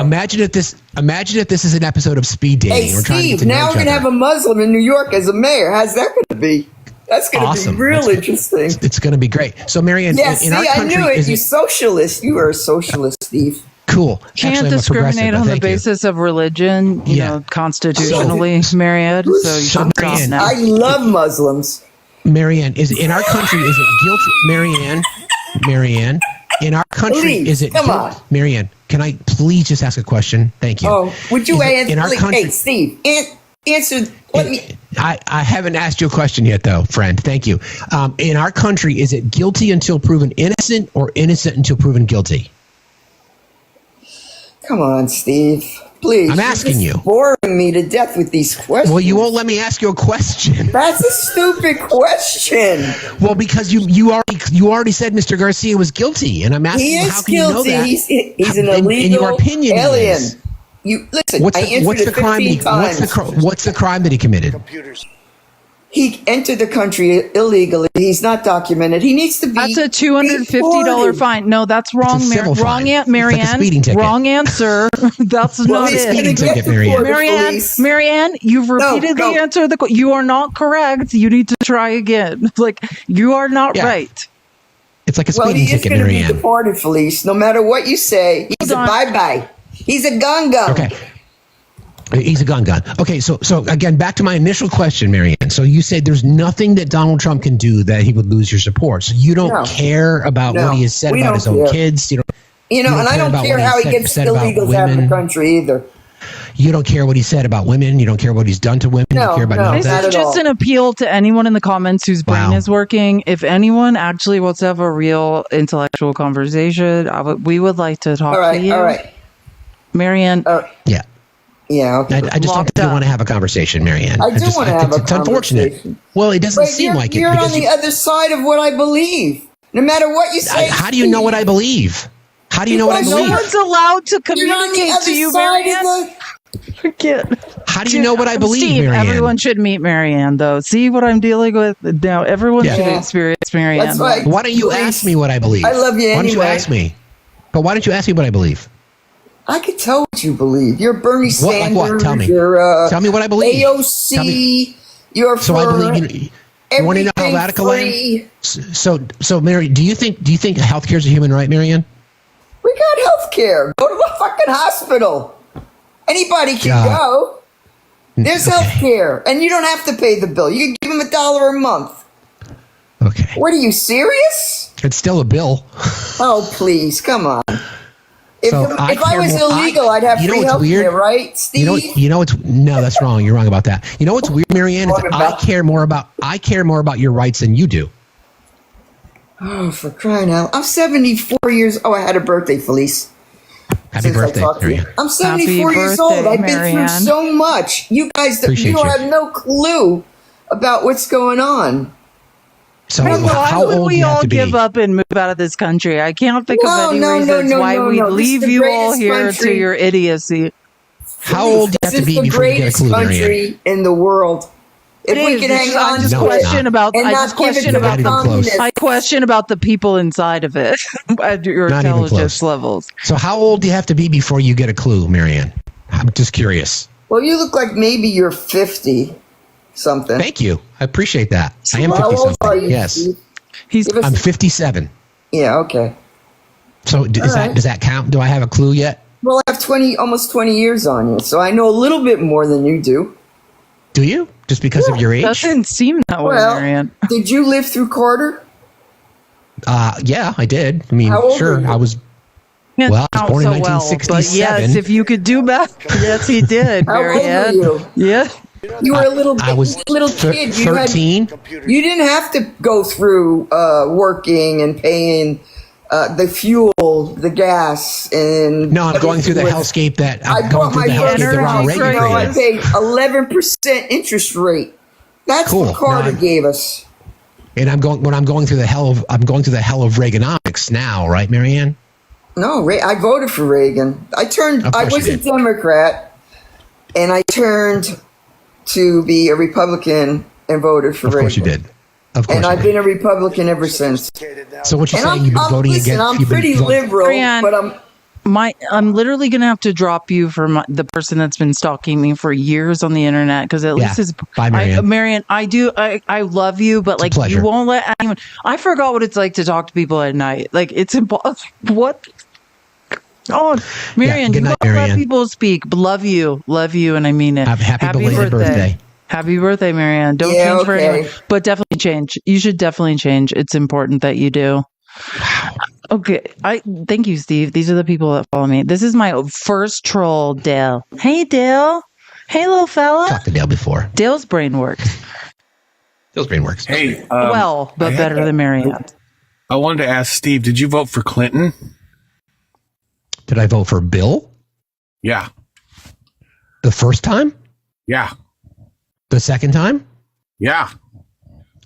Imagine if this is an episode of Speed Dating. Hey, We're trying to get Steve, to know now each we're going to other. have a Muslim in New York as a mayor. How's that going to be? That's going to Awesome. be real That's- interesting. It's going to be great. So, Marianne, Yeah, in see, our I country, knew it. is You it socialist. You are a socialist, Steve. cool? Can't Actually, I'm a discriminate progressive, on but the thank you. basis of religion, you Yeah. know, constitutionally, Marianne. So you So, should stop Marianne, now. I love Muslims. Marianne, is in our country, is it guilty? Marianne, in our country, Please, is it come guilt- on. Marianne, can I please just ask a question? Thank you. Oh, would you Is it answer? in our country? Hey, Steve, answer. Let me. I haven't asked you a question yet, though, friend. Thank you. In our country, is it guilty until proven innocent or innocent until proven guilty? Come on, Steve. Please. I'm you're asking just you. Boring me to death with these questions. Well, you won't let me ask you a question. That's a stupid question. Well, because you already said Mr. Garcia was guilty, and I'm asking He you, is how can you know guilty. that? He's an In illegal your opinion, he alien. is. You listen. What's I the, answered what's it the crime? 15 times. What's the crime that he committed? He entered the country illegally. He's not documented. He needs to be. That's a $250 deported. fine. No, that's wrong. It's a civil fine. It's like a Marianne. speeding ticket. Wrong answer. That's Well, not he's it. gonna Speeding get ticket, Marianne. deported, Marianne, you've repeatedly go. answered the. You are not correct. You need to try again. Like you are not Yeah. right. It's like a Well, speeding he is ticket, going to be Marianne. deported, Felice. No matter what you say, he's Hold a on. bye-bye. He's a gun. Okay. He's a gun. Okay, so again, back to my initial question, Marianne. So you say there's nothing that Donald Trump can do that he would lose your support. So you don't No. care about No, what he has said we about don't his own care. kids. You don't You know, don't and I care don't about care what he how he said- gets said about illegals out of the women. country either. You don't care what he said about women. You don't care what he's done to women. you No, don't care about no. none of This that. Not is at just all. an appeal to anyone in the comments whose brain Wow. is working. If anyone actually wants to have a real intellectual conversation, we would like to talk All right, to you. all right. Marianne. Yeah. Yeah, okay. I just don't Locked think you up. want to have a conversation, Marianne. I do just- want to have a it's unfortunate. conversation. Well, it doesn't But seem you're, like it. you're on because the you- other side of what I believe. No matter what you say. how do you know what I believe? How do you know what I Because No believe? one's allowed to You're on the communicate other to you, side Marianne. of the... Forget. How do you know what I believe, Steve, Marianne? everyone should meet Marianne, though. See what I'm dealing with now. Everyone Yeah. should Yeah. experience Marianne. That's right. Why don't you Please. ask me what I believe? I love you Why don't you anyway. ask me? But why don't you ask me what I believe? I could tell what you believe. You're Bernie What, Sanders. like what? Tell me. You're Tell me what I believe. AOC. Tell me. You're So I for believe you want to know how everything radical I am? free. So Mary, do you think healthcare is a human right, Marianne? We got health care. Go to a fucking hospital. Anybody can God. go. There's Okay. health care. And you don't have to pay the bill. You can give them $1 a month. Okay. What are you, serious? It's still a bill. Oh, please. Come on. If, So if I care was more- illegal, I'd have you know free what's health weird? care, right, Steve? You know it's no, that's wrong. You're wrong about that. You know what's weird, Marianne? Is What that about- I care more about your rights than you do. Oh, for crying out. I'm 74 years... Oh, I had a birthday, Felice. Happy Since I birthday, talked to you. Marianne. I'm 74 Happy years old. birthday, I've been through Marianne. so much. You guys, Appreciate you don't you. have no clue about what's going on. So Why how would old do we you have all to be? give up and move out of this country? I can't think No, of any no, no, reasons no, why no, we'd no. This is leave the you all greatest here to country. your idiocy. How old do you have to This be is the before you get a greatest clue, Marianne? country in the world. If It we is. could It's hang just- I on just No, to it's it question not. about. and I not just give it question to Not about. the even close. communists. I question about the people inside of it at your Not even intelligence close. levels. So how old do you have to be before you get a clue, Marianne? I'm just curious. Well, you look like maybe you're 50 something. Thank you. I appreciate that. I am How 50 old are something. you, Yes. Steve? He's Give us- I'm 57. Yeah, okay. So right. does that count? Do I have a clue yet? Well, I have almost 20 years on you, so I know a little bit more than you do. Do you? Just because of your age? doesn't seem that way, Well, Marianne. did you live through Carter? Yeah, I did. I mean, How old sure. were you? I was Can't Well, I was count born in so well, but 1967. yes, if you could do math, yes, he did, How old were Marianne. you? Yeah. You were a little I was kid. You had 13. You didn't have to go through working and paying the fuel, the gas, and No, I'm going through the everything. hellscape that I I'm going bought through my the first hellscape that Ronald house. Reagan You know, I created. paid 11% interest rate. That's Cool. what Carter No, gave us. And I'm going through the hell of Reaganomics now, right, Marianne? No, I voted for Reagan. I course was you a did. Democrat, and I turned to be a Republican and voted for Of Reagan. course you did. Of course And you I've did. been a Republican ever since. So what you're And saying? You've been voting listen, against. I'm you've been pretty voting- liberal, Marianne. but I'm literally gonna have to drop you for the person that's been stalking me for years on the internet, because at least is bye, Marianne. Marianne, I love you, but like you won't let anyone. I forgot what it's like to talk to people at night. Like it's impossible. What? Oh, Marianne, you gotta let people speak. Love you, and I mean it. Happy belated birthday. Happy birthday, Marianne. Don't change for anyone, but definitely change. You should definitely change. It's important that you do. Wow. Okay. Thank you, Steve. These are the people that follow me. This is my first troll, Dale. Hey, Dale. Hey, little fella. Talked to Dale before. Dale's brain works. Dale's brain works. Hey, but better than Marianne. I wanted to ask Steve, did you vote for Clinton? Did I vote for Bill? Yeah. The first time? Yeah. The second time? Yeah.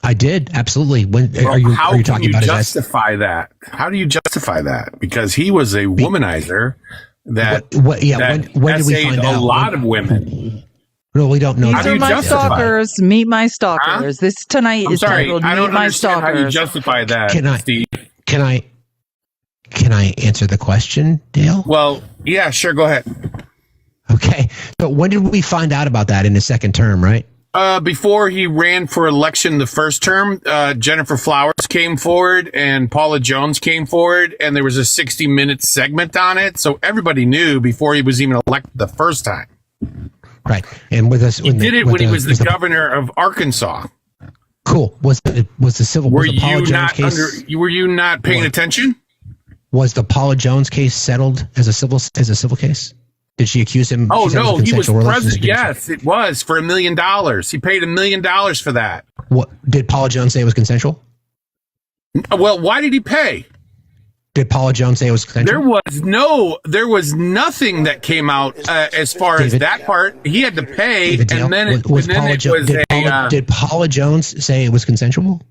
I did, absolutely. Are you talking about justify that? How do you justify that? Because he was a womanizer that when did we find out? A lot of women. No, we don't know. These are my stalkers. Meet my stalkers. Huh? This tonight is titled "Meet My Stalkers." How you justify that, Steve? Can I answer the question, Dale? Well, yeah, sure. Go ahead. Okay. So when did we find out about that in his second term, right? Before he ran for election the first term, Jennifer Flowers came forward and Paula Jones came forward, and there was a 60-minute segment on it. So everybody knew before he was even elected the first time. Right. And with us, he did it when he was the governor of Arkansas. Cool. Was the civil? Were you not paying attention? Was the Paula Jones case settled as a civil case? Did she accuse him? Oh, no, he was president. Yes, it was for $1 million. He paid $1 million for that. What did Paula Jones say it was consensual? Well, why did he pay? Did Paula Jones say it was consensual? There was nothing that came out as far as that part. He had to pay, did Paula Jones say it was consensual?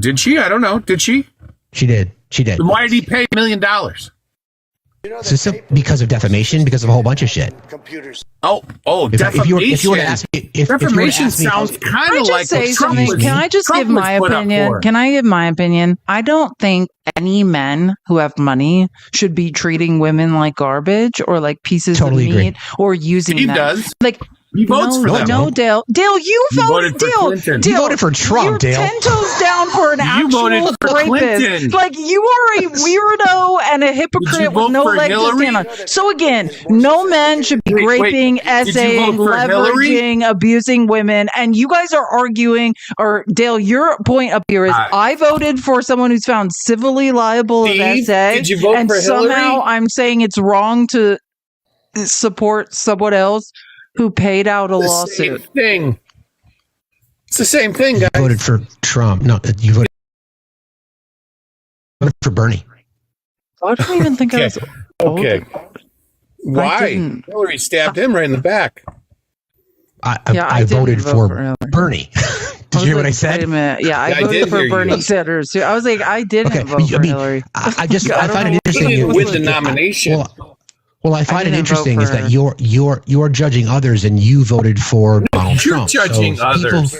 Did she? I don't know. Did she? She did. Then why did he pay $1 million? Because of defamation, because of a whole bunch of shit. Defamation. Defamation sounds kind of like what Trump was. Can I just give my opinion? Can I give my opinion? I don't think any men who have money should be treating women like garbage or like pieces of meat or using them. He does. Like, he votes for them. No, Dale. Dale, you voted for Clinton. You voted for Trump, Dale. You're 10 toes down for an actual rapist. Like, you are a weirdo and a hypocrite with no leg to stand on. So again, no man should be raping, essaying, leveraging, abusing women. And you guys are arguing, or Dale, your point up here is I voted for someone who's found civilly liable of essay. Did you vote and for somehow I'm saying it's wrong to support someone else who paid out a lawsuit. It's the same thing, guys. You voted for Trump. No, you voted for Bernie. I don't even think I was. Okay. Why? Hillary stabbed him right in the back. I voted for Bernie. Did you hear what I said? Wait a minute. Yeah, I voted for Bernie Sanders too. I was like, I didn't vote for Hillary. I find it interesting. You didn't win the nomination. Well, I find it interesting is that you're judging others, and you voted for Donald Trump. You're judging others.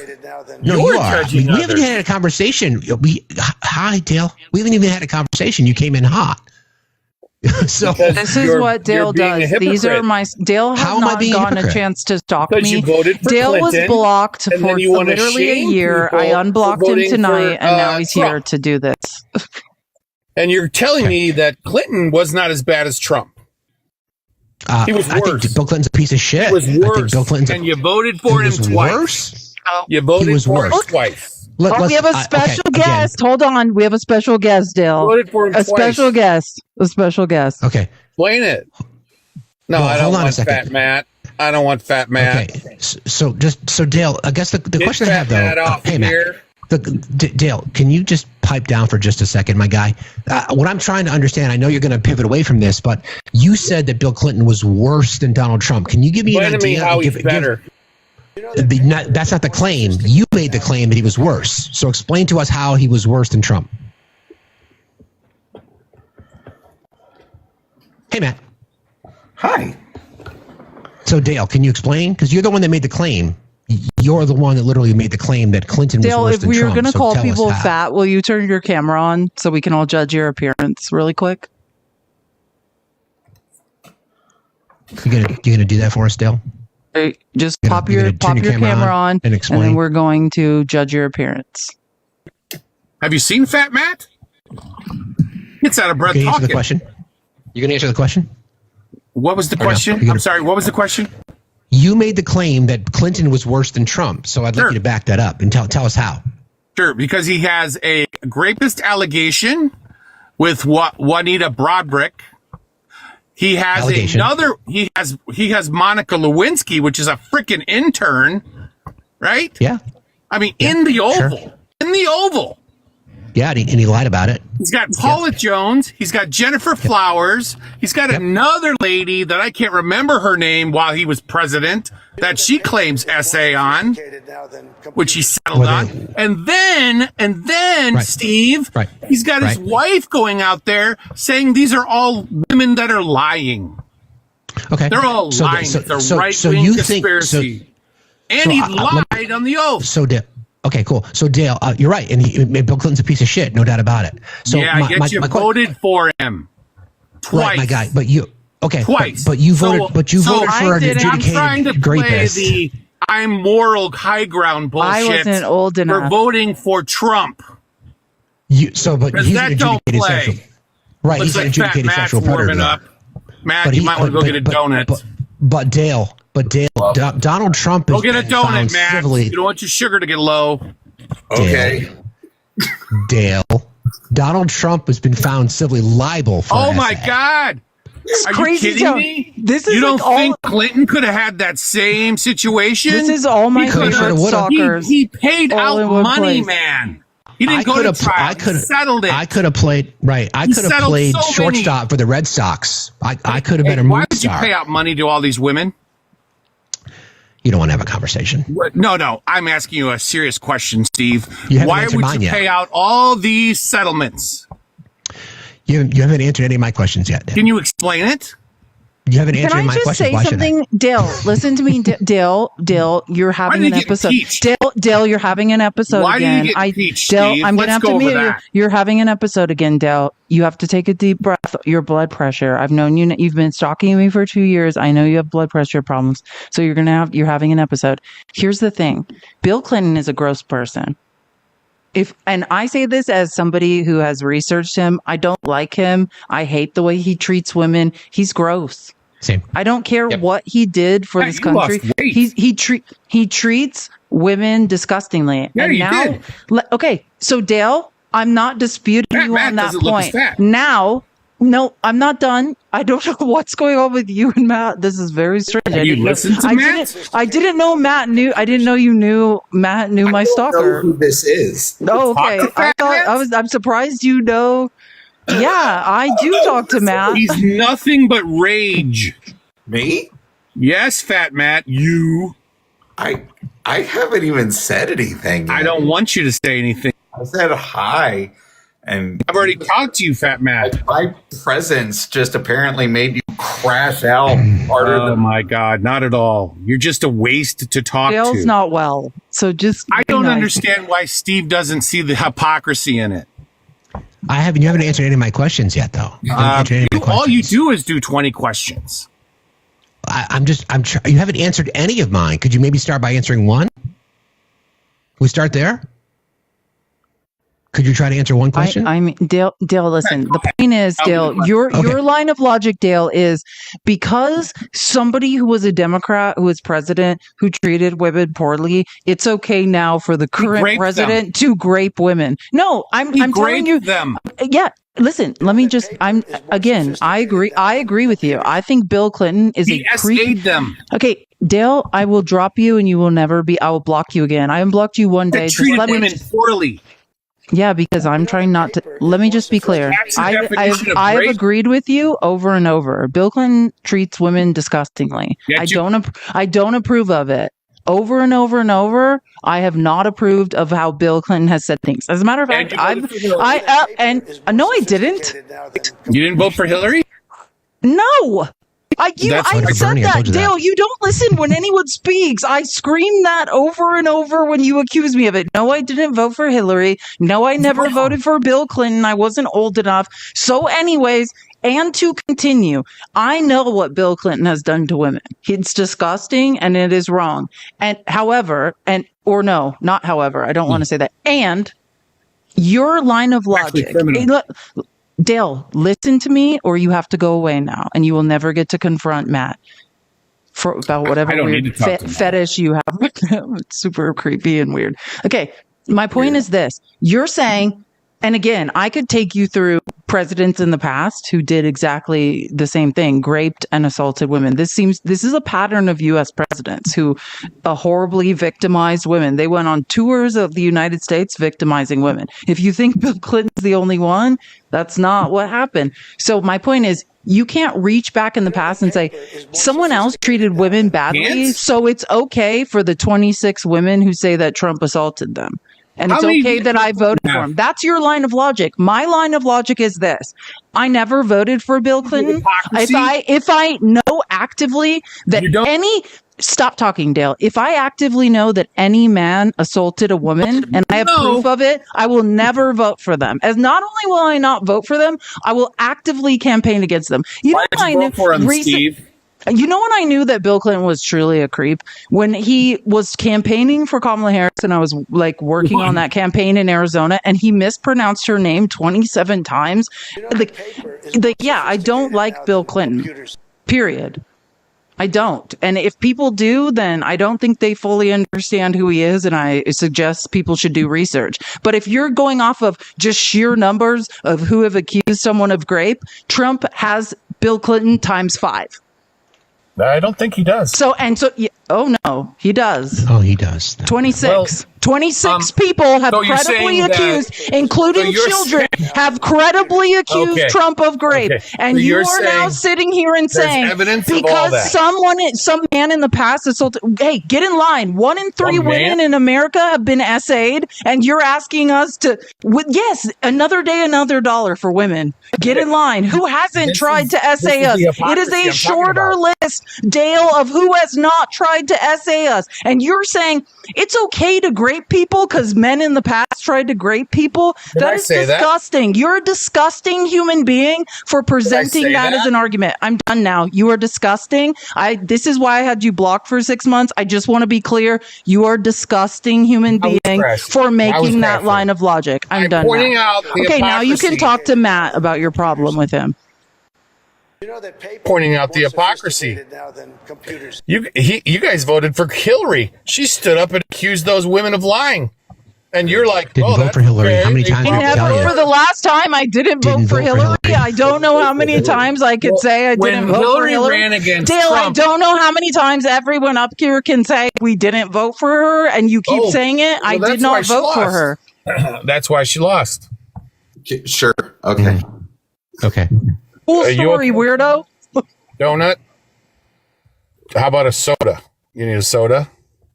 No, you are. We haven't had a conversation. Hi, Dale. We haven't even had a conversation. You came in hot. So this is what Dale does. These are my Dale has not gotten a chance to stalk me. Dale was blocked for literally a year. I unblocked him tonight, and now he's here to do this. And you're telling me that Clinton was not as bad as Trump. He was worse. I think Bill Clinton's a piece of shit. He was worse. Bill Clinton's and you voted for him twice. Worse? You voted for him twice. We have a special guest. Hold on. We have a special guest, Dale. Voted for him twice. Special guest. A special guest. Okay. Explain it. No, I don't want Fat Matt. I don't want Fat Matt. Okay. So Dale, I guess the question I have though. Hey, Matt. Dale, can you just pipe down for just a second, my guy? What I'm trying to understand, I know you're going to pivot away from this, but you said that Bill Clinton was worse than Donald Trump. Can you give me an idea? How he's better. That's not the claim. You made the claim that he was worse. So explain to us how he was worse than Trump. Hey, Matt. Hi. So, Dale, can you explain? Because you're the one that made the claim. You're the one that literally made the claim that Clinton was worse than Trump. Dale, if we are going to call people fat, will you turn your camera on so we can all judge your appearance really quick? You gonna do that for us, Dale? Just pop your camera on, and then we're going to judge your appearance. Have you seen Fat Matt? It's out of breath talking. Answer the question? You gonna answer the question? What was the question? I'm sorry. What was the question? You made the claim that Clinton was worse than Trump, so I'd like you to back that up and tell us how. Sure, because he has a rapist allegation with Juanita Broaddrick. He has another. He has Monica Lewinsky, which is a freaking intern, right? Yeah. I mean, in the Oval. Sure. In the Oval. Yeah, and he lied about it. He's got Paula Jones. He's got Jennifer Flowers. He's got another lady that I can't remember her name while he was president that she claims essay on, which he settled on. And then Steve, he's got his wife going out there saying these are all women that are lying. Okay. They're all lying. It's a right-wing conspiracy. And he lied on the oath. Okay, cool. So Dale, you're right, and Bill Clinton's a piece of shit, no doubt about it. So you voted for him twice, right, my guy. But you twice, but you voted for an adjudicated I'm trying to rapist. Play the I'm moral high ground bullshit. I wasn't old enough for voting for Trump. He's an adjudicated sexual. Right, he's an adjudicated sexual predator. Matt, you might want to go get a donut. But Dale, Donald Trump is. Go get a donut, Matt. You don't want your sugar to get low. Okay. Dale. Donald Trump has been found civilly liable for my God. Are crazy, you kidding me? You don't think Clinton could have had that same situation? This is all my favorite stalkers. He paid out money, man. He didn't go to trial. He settled it. I could have played shortstop for the Red Sox. I could have been a movie star. Why would you pay out money to all these women? You don't want to have a conversation. No. I'm asking you a serious question, Steve. Why would you pay out all these settlements? You haven't answered any of my questions yet. Can you explain it? You haven't answered any of my questions. Can I just say something? Dale, listen to me. Dale, you're having an episode. Dale, you're having an episode Why again. Did you get impeached, Dale, Steve? I'm going to have to mute you. You're having an episode again, Dale. You have to take a deep breath. Your blood pressure. I've known you. You've been stalking me for 2 years. I know you have blood pressure problems. So you're having an episode. Here's the thing. Bill Clinton is a gross person. And I say this as somebody who has researched him. I don't like him. I hate the way he treats women. He's gross. Same. I don't care what he did for this country. He treats women disgustingly. Yeah, and now, okay. So Dale, I'm not disputing you on that point. Now, no, I'm not done. I don't know what's going on with you and Matt. This is very strange. I didn't know Matt knew. I didn't know you knew Matt knew my stalker. I don't know who this is. Oh, okay. I'm surprised you know. Yeah, I do talk to Matt. He's nothing but rage. Me? Yes, Fat Matt. You. I haven't even said anything yet. I don't want you to say anything. I said hi. And I've already talked to you, Fat Matt. My presence just apparently made you crash out harder than my God, not at all. You're just a waste to talk to. Dale's not well, so just. I don't understand why Steve doesn't see the hypocrisy in it. You haven't answered any of my questions yet, though. All you do is do 20 questions. You haven't answered any of mine. Could you maybe start by answering one? We start there? Could you try to answer one question? I mean, Dale, listen, the point is, Dale, your line of logic, Dale, is because somebody who was a Democrat, who was president, who treated women poorly, it's okay now for the current president to grape women. No, I'm telling you. Them. Yeah. Listen, let me just, I agree with you. I think Bill Clinton is a creep. Them. Okay. Dale, I will drop you and you will never be, I will block you again. I unblocked you one day. Treated women poorly. Yeah, because I'm trying not to. Let me just be clear. I have agreed with you over and over. Bill Clinton treats women disgustingly. I don't approve of it. Over and over and over, I have not approved of how Bill Clinton has said things. As a matter of fact, no, I didn't. You didn't vote for Hillary? No. I said that, Dale. You don't listen when anyone speaks. I scream that over and over when you accuse me of it. No, I didn't vote for Hillary. No, I never voted for Bill Clinton. I wasn't old enough. So anyways, And to continue, I know what Bill Clinton has done to women. It's disgusting and it is wrong. And however, I don't want to say that. And your line of logic, Dale, listen to me or you have to go away now and you will never get to confront Matt about whatever weird fetish you have. It's super creepy and weird. Okay. My point is this. You're saying, and again, I could take you through presidents in the past who did exactly the same thing, raped and assaulted women. This is a pattern of U.S. presidents who horribly victimized women. They went on tours of the United States victimizing women. If you think Bill Clinton's the only one, that's not what happened. So my point is, you can't reach back in the past and say someone else treated women badly, so it's okay for the 26 women who say that Trump assaulted them. And it's okay that I voted for him. That's your line of logic. My line of logic is this. I never voted for Bill Clinton. If I know actively that stop talking, Dale. If I actively know that any man assaulted a woman and I have proof of it, I will never vote for them. As not only will I not vote for them, I will actively campaign against them. Why did you vote for him, Steve? You know when I knew that Bill Clinton was truly a creep? When he was campaigning for Kamala Harris and I was like working on that campaign in Arizona and he mispronounced her name 27 times. I don't like Bill Clinton. Period. I don't. And if people do, then I don't think they fully understand who he is. And I suggest people should do research. But if you're going off of just sheer numbers of who have accused someone of rape, Trump has Bill Clinton times 5. I don't think he does. Oh no, he does. Oh, he does. 26. 26 people have credibly accused, including children, have credibly accused Trump of rape. Okay. And you are now sitting here and saying, because some man in the past assaulted, hey, get in line. 1 in 3 women in America have been essayed, and you're asking us to, another day, another dollar for women. Get in line. Who hasn't tried to essay us? It is a shorter list, Dale, of who has not tried to essay us. And you're saying it's okay to grape people because men in the past tried to grape people. That is disgusting. You're a disgusting human being for presenting that as an argument. I'm done now. You are disgusting. This is why I had you blocked for 6 months. I just want to be clear. You are a disgusting human being for making that line of logic. I'm done now. Okay, now you can talk to Matt about your problem with him. Pointing out the hypocrisy. You guys voted for Hillary. She stood up and accused those women of lying. And you're like, didn't vote for Hillary. How many times? For the last time, I didn't vote for Hillary. I don't know how many times I could say I didn't vote for Hillary. Ran against Dale, Trump. I don't know how many times everyone up here can say we didn't vote for her, and you keep saying it. I did not vote for her. That's why she lost. Sure. Okay. Okay. Cool story, weirdo. Donut. How about a soda? You need a soda?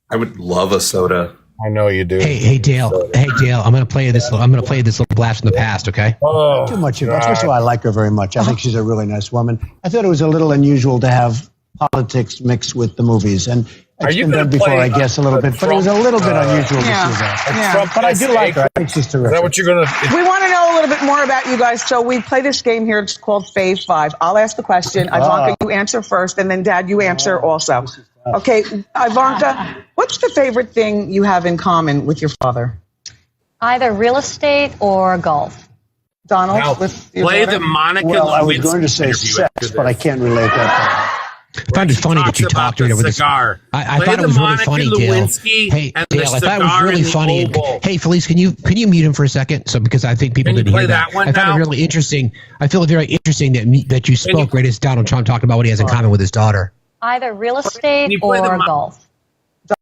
I would love a soda. I know you do. Hey, Dale. Soda. Hey, Dale. I'm gonna play this little blast from the past. Okay. Oh, too much of it. First of all, I like her very much. I think she's a really nice woman. I thought it was a little unusual to have politics mixed with the movies, and it's been done before, I guess, a little bit. But it was a little bit unusual to see that. But I do like her. I think she's terrific. Is that what you're gonna? We want to know a little bit more about you guys. So we play this game here. It's called Fave 5. I'll ask the question. Ivanka, you answer first, and then Dad, you answer also. Okay, Ivanka, what's the favorite thing you have in common with your father? Either real estate or golf. Donald, now, with your play daughter? the Monica Well, I was Lewinsky going to say sex, but I can't relate that. I found it funny that you talked to her with this. I thought it was really funny, Dale. Hey, Dale, I thought it was really funny. Hey, Felice, can you mute him for a second? So because I think people didn't hear that. I found it really interesting. I feel it very interesting that you spoke right as Donald Trump talked about what he has in common with his daughter. Either real estate or golf.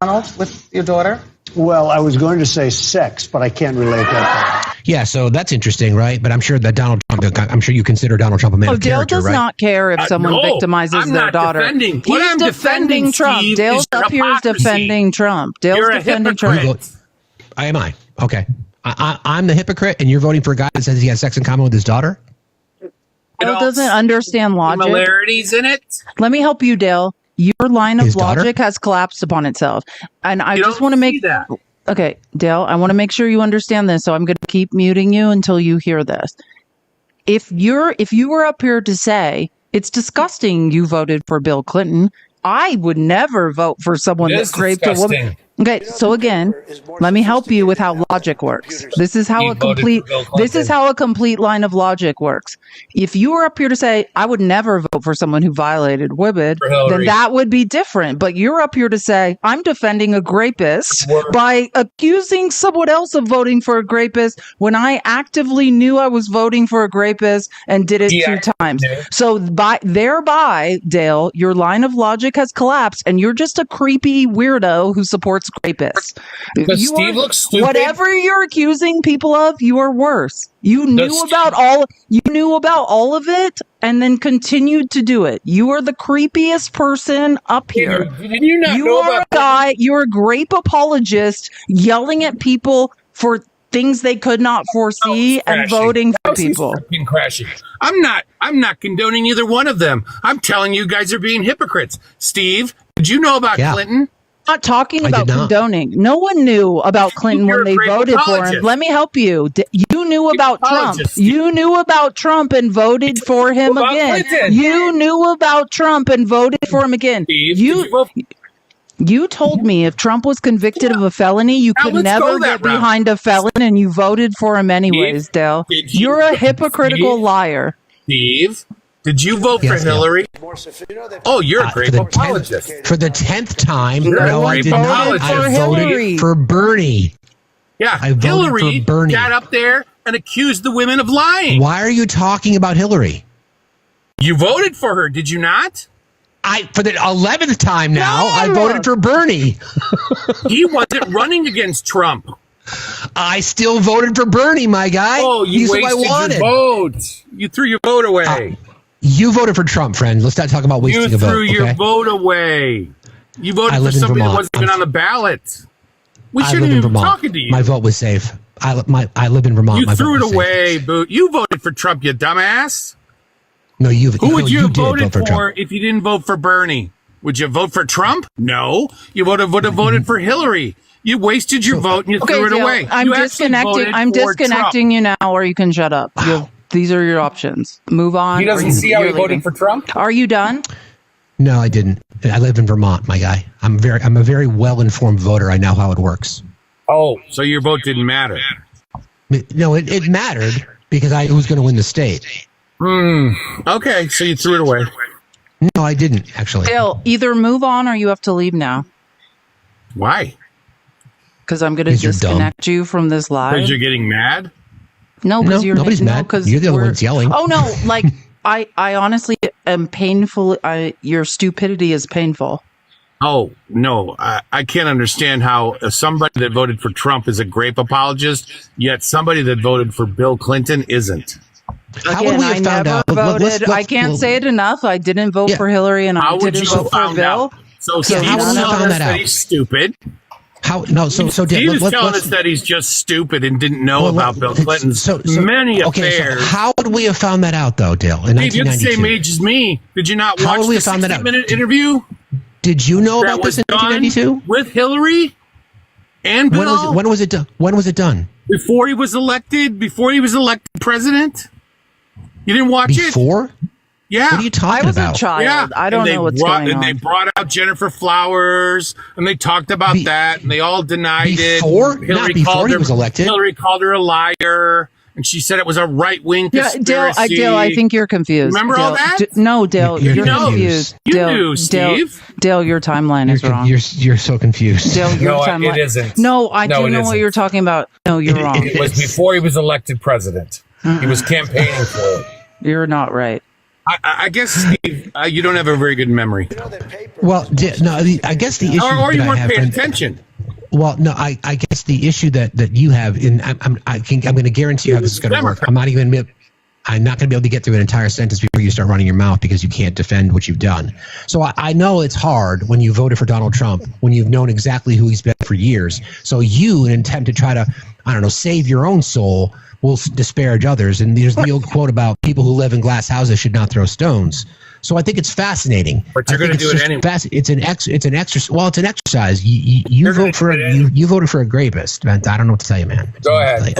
Donald, with your daughter? Well, I was going to say sex, but I can't relate that. Yeah, so that's interesting, right? But I'm sure that I'm sure you consider Donald Trump a man of character, Dale does not care if someone victimizes their daughter. He's defending Trump. Steve, Dale's up here is defending Trump. Dale's defending Trump. Am I? Okay. I'm the hypocrite, and you're voting for a guy that says he has sex in common with his daughter? Dale doesn't understand logic. Similarities in it. Let me help you, Dale. Your line of logic has collapsed upon itself. And I just want to make that. Okay, Dale, I want to make sure you understand this, so I'm going to keep muting you until you hear this. if you were up here to say it's disgusting you voted for Bill Clinton, I would never vote for someone that raped a woman. Okay, so again, let me help you with how logic works. This is how a complete line of logic works. If you were up here to say, I would never vote for someone who violated women, then that would be different. But you're up here to say, I'm defending a rapist by accusing someone else of voting for a rapist when I actively knew I was voting for a rapist and did it 2 times. So thereby, Dale, your line of logic has collapsed and you're just a creepy weirdo who supports rapists. Because Steve looks stupid. Whatever you're accusing people of, you are worse. You knew about all of it and then continued to do it. You are the creepiest person up here. Did you not know about a guy, you're a grape apologist yelling at people for things they could not foresee and voting for people. Crashing. I'm not condoning either one of them. I'm telling you guys are being hypocrites. Steve, did you know about Clinton? Not talking about condoning. No one knew about Clinton when they voted for him. Let me help you. You knew about Trump. You knew about Trump and voted for him again. You knew about Trump and voted for him again. You told me if Trump was convicted of a felony, you could never get behind a felon, and you voted for him anyways, Dale. You're a hypocritical liar. Steve, did you vote for Hillary? Oh, you're a great apologist. For the 10th time, no, I did not. I voted for Bernie. Yeah, Hillary got up there and accused the women of lying. Why are you talking about Hillary? You voted for her, did you not? For the 11th time now, I voted for Bernie. He wasn't running against Trump. I still voted for Bernie, my guy. Oh, you wasted your vote. You threw your vote away. You voted for Trump, friend. Let's not talk about wasting a vote. You threw your vote away. You voted for somebody that wasn't even on the ballot. We shouldn't even be talking to you. My vote was safe. I live in Vermont. You threw it away, Boot. You voted for Trump, you dumbass. No, Who would you have voted for if you didn't vote for Bernie? Would you vote for Trump? No. You would have voted for Hillary. You wasted your vote and you threw it away. I'm disconnecting you now, or you can shut up. Wow. These are your options. Move on. He doesn't see how he voted for Trump? Are you done? No, I didn't. I live in Vermont, my guy. I'm a very well-informed voter. I know how it works. Oh, so your vote didn't matter? No, it mattered because I was going to win the state. Okay, so you threw it away. No, I didn't, actually. Dale, either move on or you have to leave now. Why? Because I'm going to disconnect you from this live. Because you're getting mad? No, because nobody's mad. You're the only one's yelling. Oh, no, like, I honestly am painful. Your stupidity is painful. Oh, no, I can't understand how somebody that voted for Trump is a grape apologist, yet somebody that voted for Bill Clinton isn't. Again, I never voted. I can't say it enough. I didn't vote for Hillary, and I didn't vote for Bill. So Steve's telling us that he's stupid. Steve's telling us that he's just stupid and didn't know about Bill Clinton's many affairs. So how would we have found that out, though, Dale? In Steve, you're the same age as me. Did you not watch the 60-minute interview? Did you know about this in 1992 with Hillary and Bill? When was it done? When was it done? Before he was elected. Before he was elected president. You didn't watch it? Before? Yeah. What are you talking about? I was a child. Yeah. I don't know what's going on. And they brought out Jennifer Flowers, and they talked about that, and they all denied it. Not before he was elected. Hillary called her a liar, and she said it was a right-wing conspiracy. Dale, I think you're confused. Remember all that? No, Dale, you're confused. You knew, Steve. Dale, your timeline is wrong. You're so confused. Dale, your timeline. It isn't. No, I do know what you're talking about. No, you're wrong. It was before he was elected president. He was campaigning for it. You're not right. I guess, Steve, you don't have a very good memory. Well, no, I guess the issue or you weren't paying attention. Well, no, I guess the issue that you have, and I'm going to guarantee you how this is going to work. I'm not going to be able to get through an entire sentence before you start running your mouth because you can't defend what you've done. So I know it's hard when you voted for Donald Trump, when you've known exactly who he's been for years. So you, in an attempt to try to, save your own soul, will disparage others. And there's the old quote about people who live in glass houses should not throw stones. So I think it's fascinating. But you're going to do it anyway. It's an exercise. Well, it's an exercise. You voted for a rapist. I don't know what to tell you, man. Go ahead.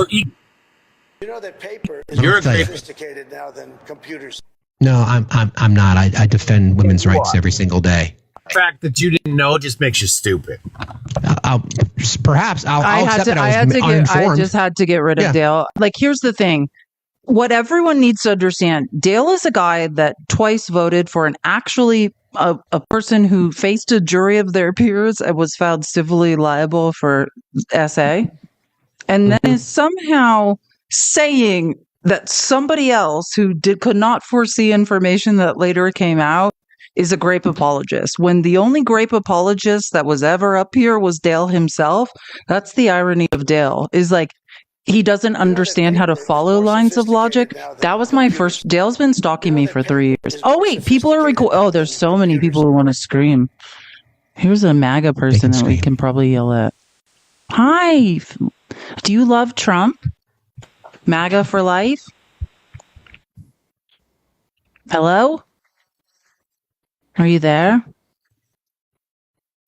You know that paper is You're more sophisticated now than computers. No, I'm not. I defend women's rights every single day. The fact that you didn't know just makes you stupid. I'll accept that I was uninformed. I just had to get rid of Dale. Like, here's the thing. What everyone needs to understand, Dale is a guy that twice voted for a person who faced a jury of their peers and was found civilly liable for SA, and then is somehow saying that somebody else who could not foresee information that later came out is a grape apologist, when the only grape apologist that was ever up here was Dale himself. That's the irony of Dale, is like, he doesn't understand how to follow lines of logic. That was my first. Dale's been stalking me for 3 years. Oh, wait, people are oh, there's so many people who want to scream. Here's a MAGA person that we can probably yell at. Hi. Do you love Trump? MAGA for life? Hello? Are you there?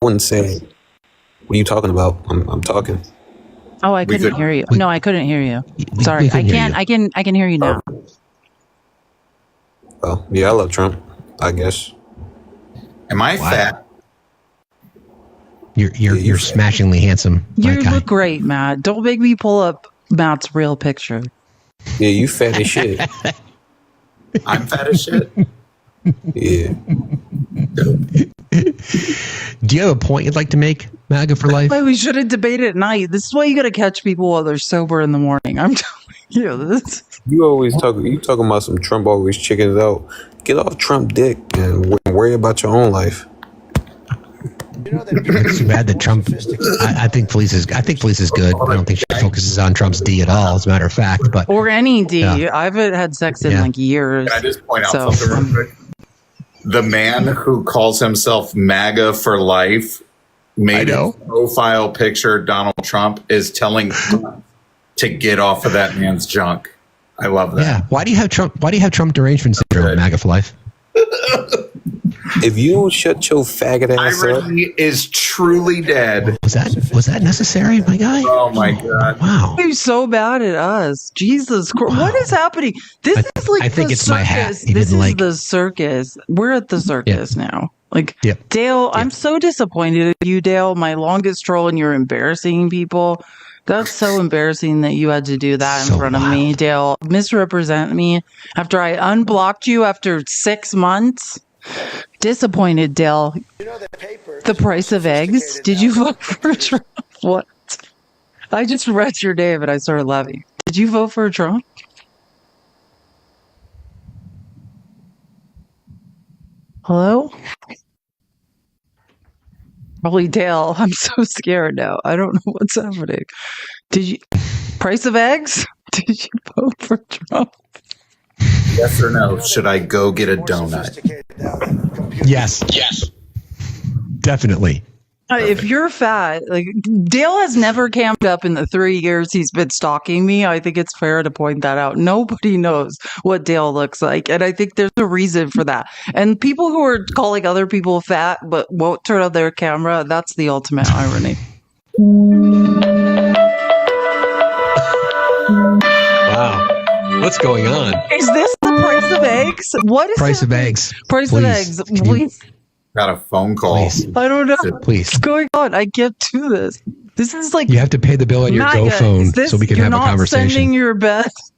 I wouldn't say. What are you talking about? I'm talking. Oh, I couldn't hear you. No, I couldn't hear you. Sorry. I can hear you now. Well, yeah, I love Trump, I guess. Am I fat? You're smashingly handsome. You look great, Matt. Don't make me pull up Matt's real picture. Yeah, you fat as shit. I'm fat as shit. Yeah. Do you have a point you'd like to make, MAGA for life? Why we shouldn't debate at night. This is why you got to catch people while they're sober in the morning. I'm telling you this. You always talking about some Trump always chickens out. Get off Trump dick and worry about your own life. It's too bad that Trump. I think Felice is good. I don't think she focuses on Trump's D at all, as a matter of fact. But or any D. I haven't had sex in like years. Can I just point out something real quick? The man who calls himself MAGA for life made a profile picture. Donald Trump is telling to get off of that man's junk. I love that. Yeah. Why do you have Trump derangement syndrome, MAGA for life? If you shut your faggot ass up, irony is truly dead. Was that necessary, my guy? Oh my god! Wow. He's so bad at us. Jesus Christ! Wow. What is happening? This is like I think it's circus. My hat. This is the circus. We're at the circus now. Like Dale, I'm so disappointed in you, Dale. My longest troll, and you're embarrassing people. That's so embarrassing that you had to do that in front of me, Dale. Misrepresent me after I unblocked you after 6 months. Disappointed, Dale. You know that paper the price of eggs? Did you vote for Trump? What? I just read your name and I started laughing. Did you vote for Trump? Hello? Probably Dale. I'm so scared now. I don't know what's happening. Did you price of eggs? Did you vote for Trump? Yes or no? Should I go get a donut? Yes. Definitely. If you're fat, like Dale has never camped up in the 3 years he's been stalking me. I think it's fair to point that out. Nobody knows what Dale looks like. And I think there's a reason for that. And people who are calling other people fat but won't turn on their camera, that's the ultimate irony. Wow. What's going on? Is this the price of eggs? What is price of eggs? Price of eggs, please. Got a phone call. Please. I don't know. Please. What's going on? I can't do this. This is like you have to pay the bill on your Go phone so we can have a conversation. You're not sending your best.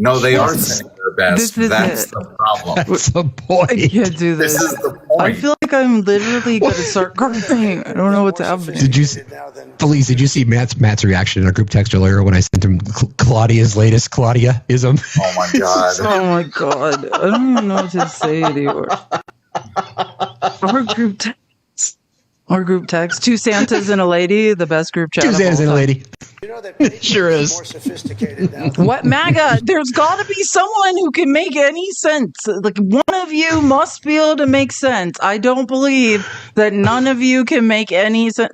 No, they are sending their best. That's the problem. That's the point. I can't do this. This is the point. I feel like I'm literally going to start crying. I don't know what's happening. Felice, did you see Matt's reaction in our group text earlier when I sent him Claudia's latest Claudia-ism? Oh my god. Oh my god. I don't even know what to say anymore. Our group text. 2 Santas and a lady, the best group chat. 2 Santas and a lady. You know that sure is. More sophisticated now. What, MAGA? There's got to be someone who can make any sense. Like, one of you must be able to make sense. I don't believe that none of you can make any sense.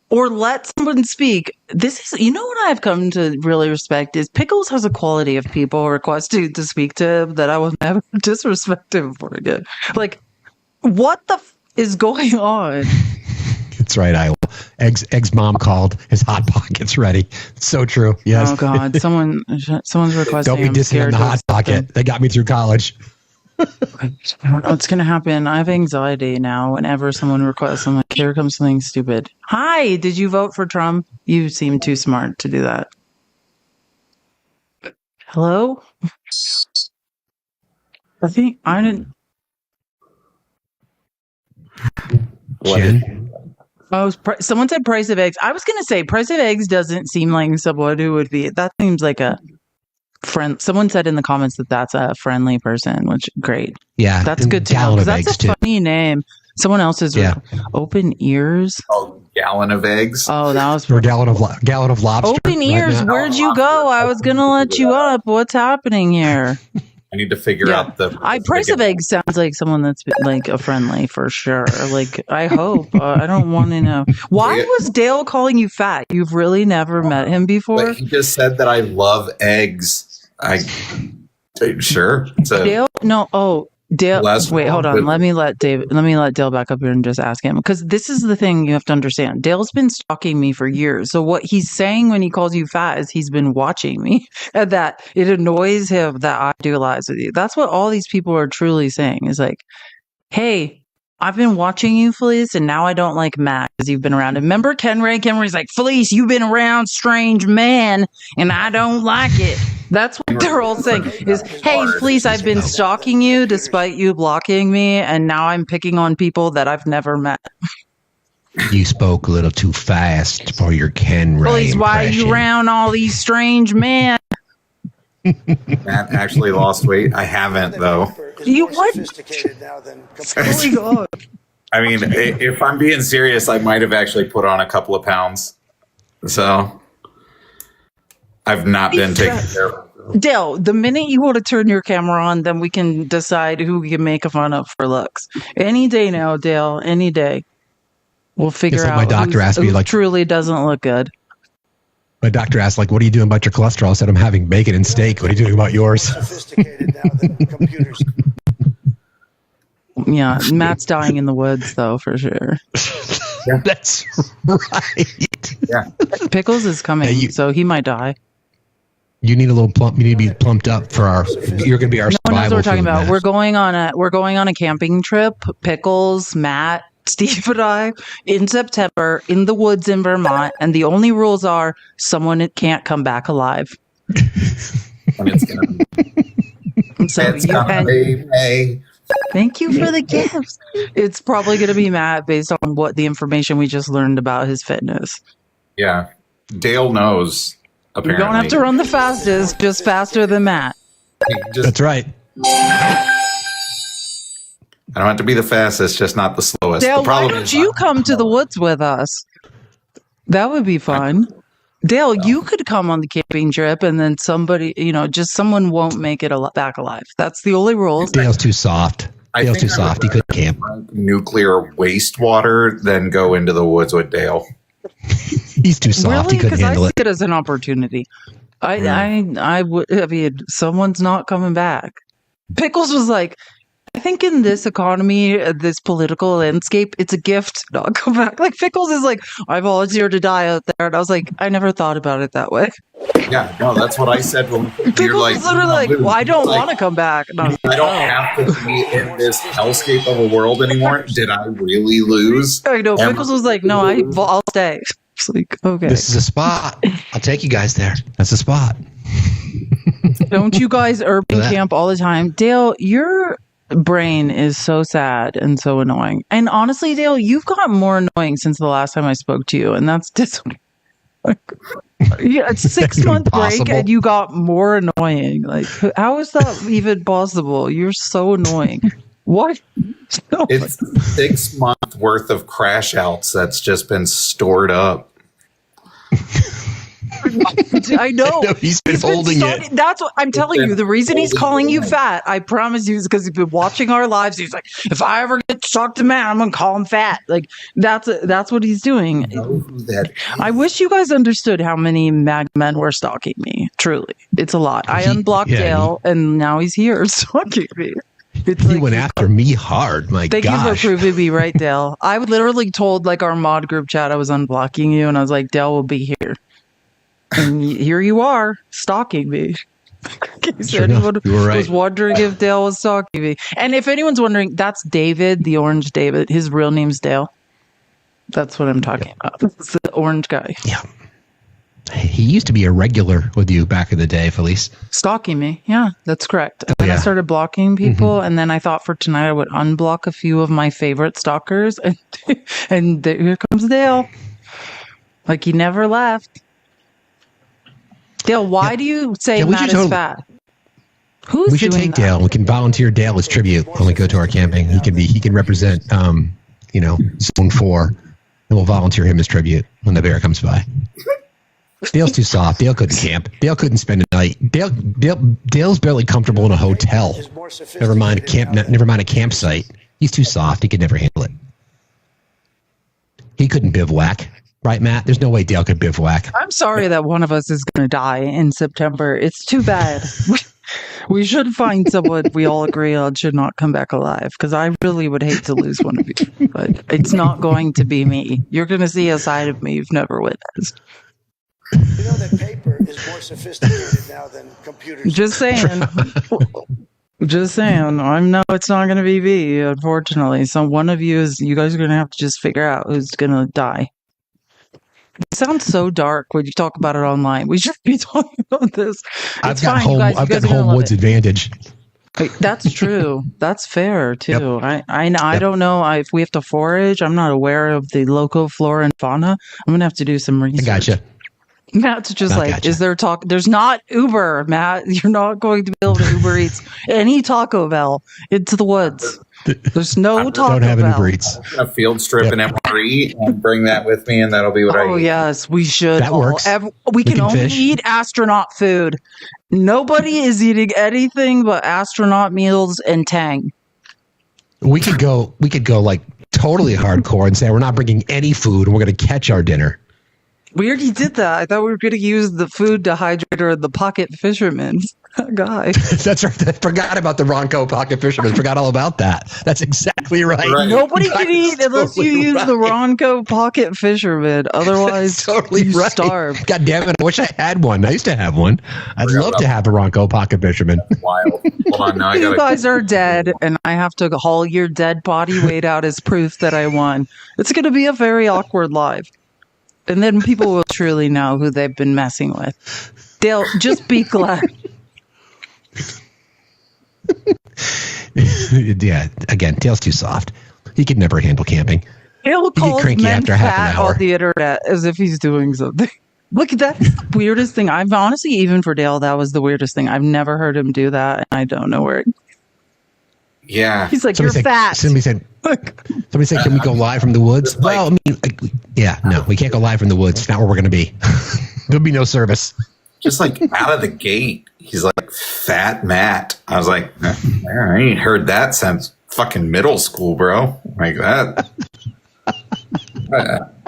Or let someone speak. This is, you know what I've come to really respect is Pickles has a quality of people requesting to speak to him that I will never disrespect him for again. Like, what the is going on? That's right, Iowa. Egg's mom called. His Hot Pocket's ready. So true. Yes. Oh God, someone's requesting. Don't be dissing on the Hot Pocket. They got me through college. I don't know what's gonna happen. I have anxiety now. Whenever someone requests, I'm like, here comes something stupid. Hi, did you vote for Trump? You seem too smart to do that. Hello? I think I didn't. Jen? Oh, someone said price of eggs. I was gonna say price of eggs doesn't seem like someone who would be. That seems like a friend. Someone said in the comments that that's a friendly person, which great. Yeah, that's good to know. That's a funny name. Someone else's open ears. Oh, gallon of eggs. Oh, that was for a gallon of lobster. Open ears. Where'd you go? I was gonna let you up. What's happening here? I need to figure out the price of eggs sounds like someone that's like a friendly for sure. Like I hope. I don't want to know. Why was Dale calling you fat? You've really never met him before. But he just said that I love eggs. Sure. Dale. No. Oh. Dale, wait, hold on. Let me let Dale back up here and just ask him, because this is the thing you have to understand. Dale's been stalking me for years. So what he's saying when he calls you fat is he's been watching me, and that it annoys him that I do lies with you. That's what all these people are truly saying is like, hey, I've been watching you, Felice, and now I don't like Matt because you've been around. And remember Ken Ray? Ken Ray's like, Felice, you've been around strange man, and I don't like it. That's what they're all saying is, hey, Felice, I've been stalking you despite you blocking me, and now I'm picking on people that I've never met. You spoke a little too fast for your Ken Ray Felice, why are you around all these strange men? Matt actually lost weight. I haven't, though. You what? I mean, if I'm being serious, I might have actually put on a couple of pounds. So I've not been taking care of. Dale, the minute you want to turn your camera on, then we can decide who we can make fun of for looks. Any day now, Dale. Any day. We'll figure out my doctor asked me, who truly doesn't look good. My doctor asked, like, what are you doing about your cholesterol? I said, I'm having bacon and steak. What are you doing about yours? Sophisticated now than computers. Yeah, Matt's dying in the woods, though, for sure. Yeah. That's right. Yeah. Pickles is coming, so he might die. You need a little plump. You need to be plumped up for our. You're going to be our survival. No one knows what we're talking about. Matt. We're going on a camping trip. Pickles, Matt, Steve, and I in September in the woods in Vermont, and the only rules are someone can't come back alive. And it's gonna be. So thank you for the gifts. It's probably going to be Matt based on what the information we just learned about his fitness. Yeah, Dale knows. Apparently, you don't have to run the fastest, just faster than Matt. That's right. I don't have to be the fastest, just not the slowest. Dale, the problem why don't you come to the woods with us? That would be fun. Dale, you could come on the camping trip, and then somebody, just someone won't make it back alive. That's the only rule. Dale's too soft. Dale's too soft. He couldn't camp. Nuclear wastewater, then go into the woods with Dale. He's too soft. Really? He couldn't handle it. I see it as an opportunity. I mean, someone's not coming back. Pickles was like, I think in this economy, this political landscape, it's a gift to not come back. Like Pickles is like, I volunteered to die out there. And I was like, I never thought about it that way. Yeah, no, that's what I said. When Pickles was literally like, well, I don't want to come back. And I don't have to be in this hellscape of a world anymore. Did I really lose? I know. Pickles was like, no, I'll stay. It's like, okay. This is a spot. I'll take you guys there. That's a spot. Don't you guys urban camp all the time? Dale, your brain is so sad and so annoying. And honestly, Dale, you've gotten more annoying since the last time I spoke to you. And that's just it's a 6-month break and you got more annoying. Like, how is that even possible? You're so annoying. What? It's 6 months worth of crash outs that's just been stored up. I know. He's been holding it. That's what I'm telling you. The reason he's calling you fat, I promise you, is because he's been watching our lives. He's like, if I ever get to talk to Matt, I'm gonna call him fat. Like that's what he's doing. I wish you guys understood how many MAGA men were stalking me. Truly, it's a lot. I unblocked Dale, and now he's here stalking me. He went after me hard. My Thank gosh. you for proving me right, Dale. I would literally told like our mod group chat I was unblocking you, and I was like, Dale will be here. And here you are, stalking me. In case anyone was wondering if Dale was stalking me. And if anyone's wondering, that's David, the orange David. His real name's Dale. That's what I'm talking about. It's the orange guy. Yeah. He used to be a regular with you back in the day, Felice. Stalking me. Yeah, that's correct. And then I started blocking people, and then I thought for tonight I would unblock a few of my favorite stalkers, and here comes Dale. Like he never left. Dale, why do you say Matt is fat? Who's we should doing take that? Dale. We can volunteer Dale as tribute when we go to our camping. He can represent Zone 4, and we'll volunteer him as tribute when the bear comes by. Dale's too soft. Dale couldn't camp. Dale couldn't spend a night. Dale's barely comfortable in a hotel. Never mind a campsite. He's too soft. He could never handle it. He couldn't bivouac. Right, Matt? There's no way Dale could bivouac. I'm sorry that one of us is going to die in September. It's too bad. We should find someone we all agree on should not come back alive, because I really would hate to lose one of you. But it's not going to be me. You're going to see a side of me you've never witnessed. You know that paper is more sophisticated now than computers. Just saying. Just saying. I know it's not going to be me, unfortunately. So one of you guys are going to have to just figure out who's going to die. It sounds so dark when you talk about it online. We should be talking about this. I've got home woods advantage. That's true. That's fair too. Yep. I don't know if we have to forage. I'm not aware of the local flora and fauna. I'm gonna have to do some research. I gotcha. Matt's just is there talk? There's not Uber, Matt. You're not going to be able to Uber Eats any Taco Bell into the woods. There's no Taco Bell. Don't have Uber Eats. A field strip in MRE and bring that with me, and that'll be what I eat. Oh yes, we should. That works. We can only eat astronaut food. Nobody is eating anything but astronaut meals and Tang. We could go like totally hardcore and say we're not bringing any food and we're going to catch our dinner. We already did that. I thought we were going to use the food dehydrator, the pocket fisherman guy. That's right. I forgot about the Ronco pocket fisherman. Forgot all about that. That's exactly right. Nobody can eat unless you use the Ronco pocket fisherman. Otherwise, you starve. God damn it. I wish I had one. I used to have one. I'd love to have a Ronco pocket fisherman. Wild. Hold on. Now you guys are dead, and I have to haul your dead body weight out as proof that I won. It's going to be a very awkward live. And then people will truly know who they've been messing with. Dale, just be glad. Yeah, again, Dale's too soft. He could never handle camping. Dale calls men fat on the internet as if he's doing something. Look, that's the weirdest thing. I've honestly, even for Dale, that was the weirdest thing. I've never heard him do that, and I don't know where. Yeah. He's like, you're fat. Somebody said, can we go live from the woods? Well, I mean, no, we can't go live from the woods. It's not where we're going to be. There'll be no service. Just like out of the gate, he's like, Fat Matt. I was like, I ain't heard that since fucking middle school, bro. Like that.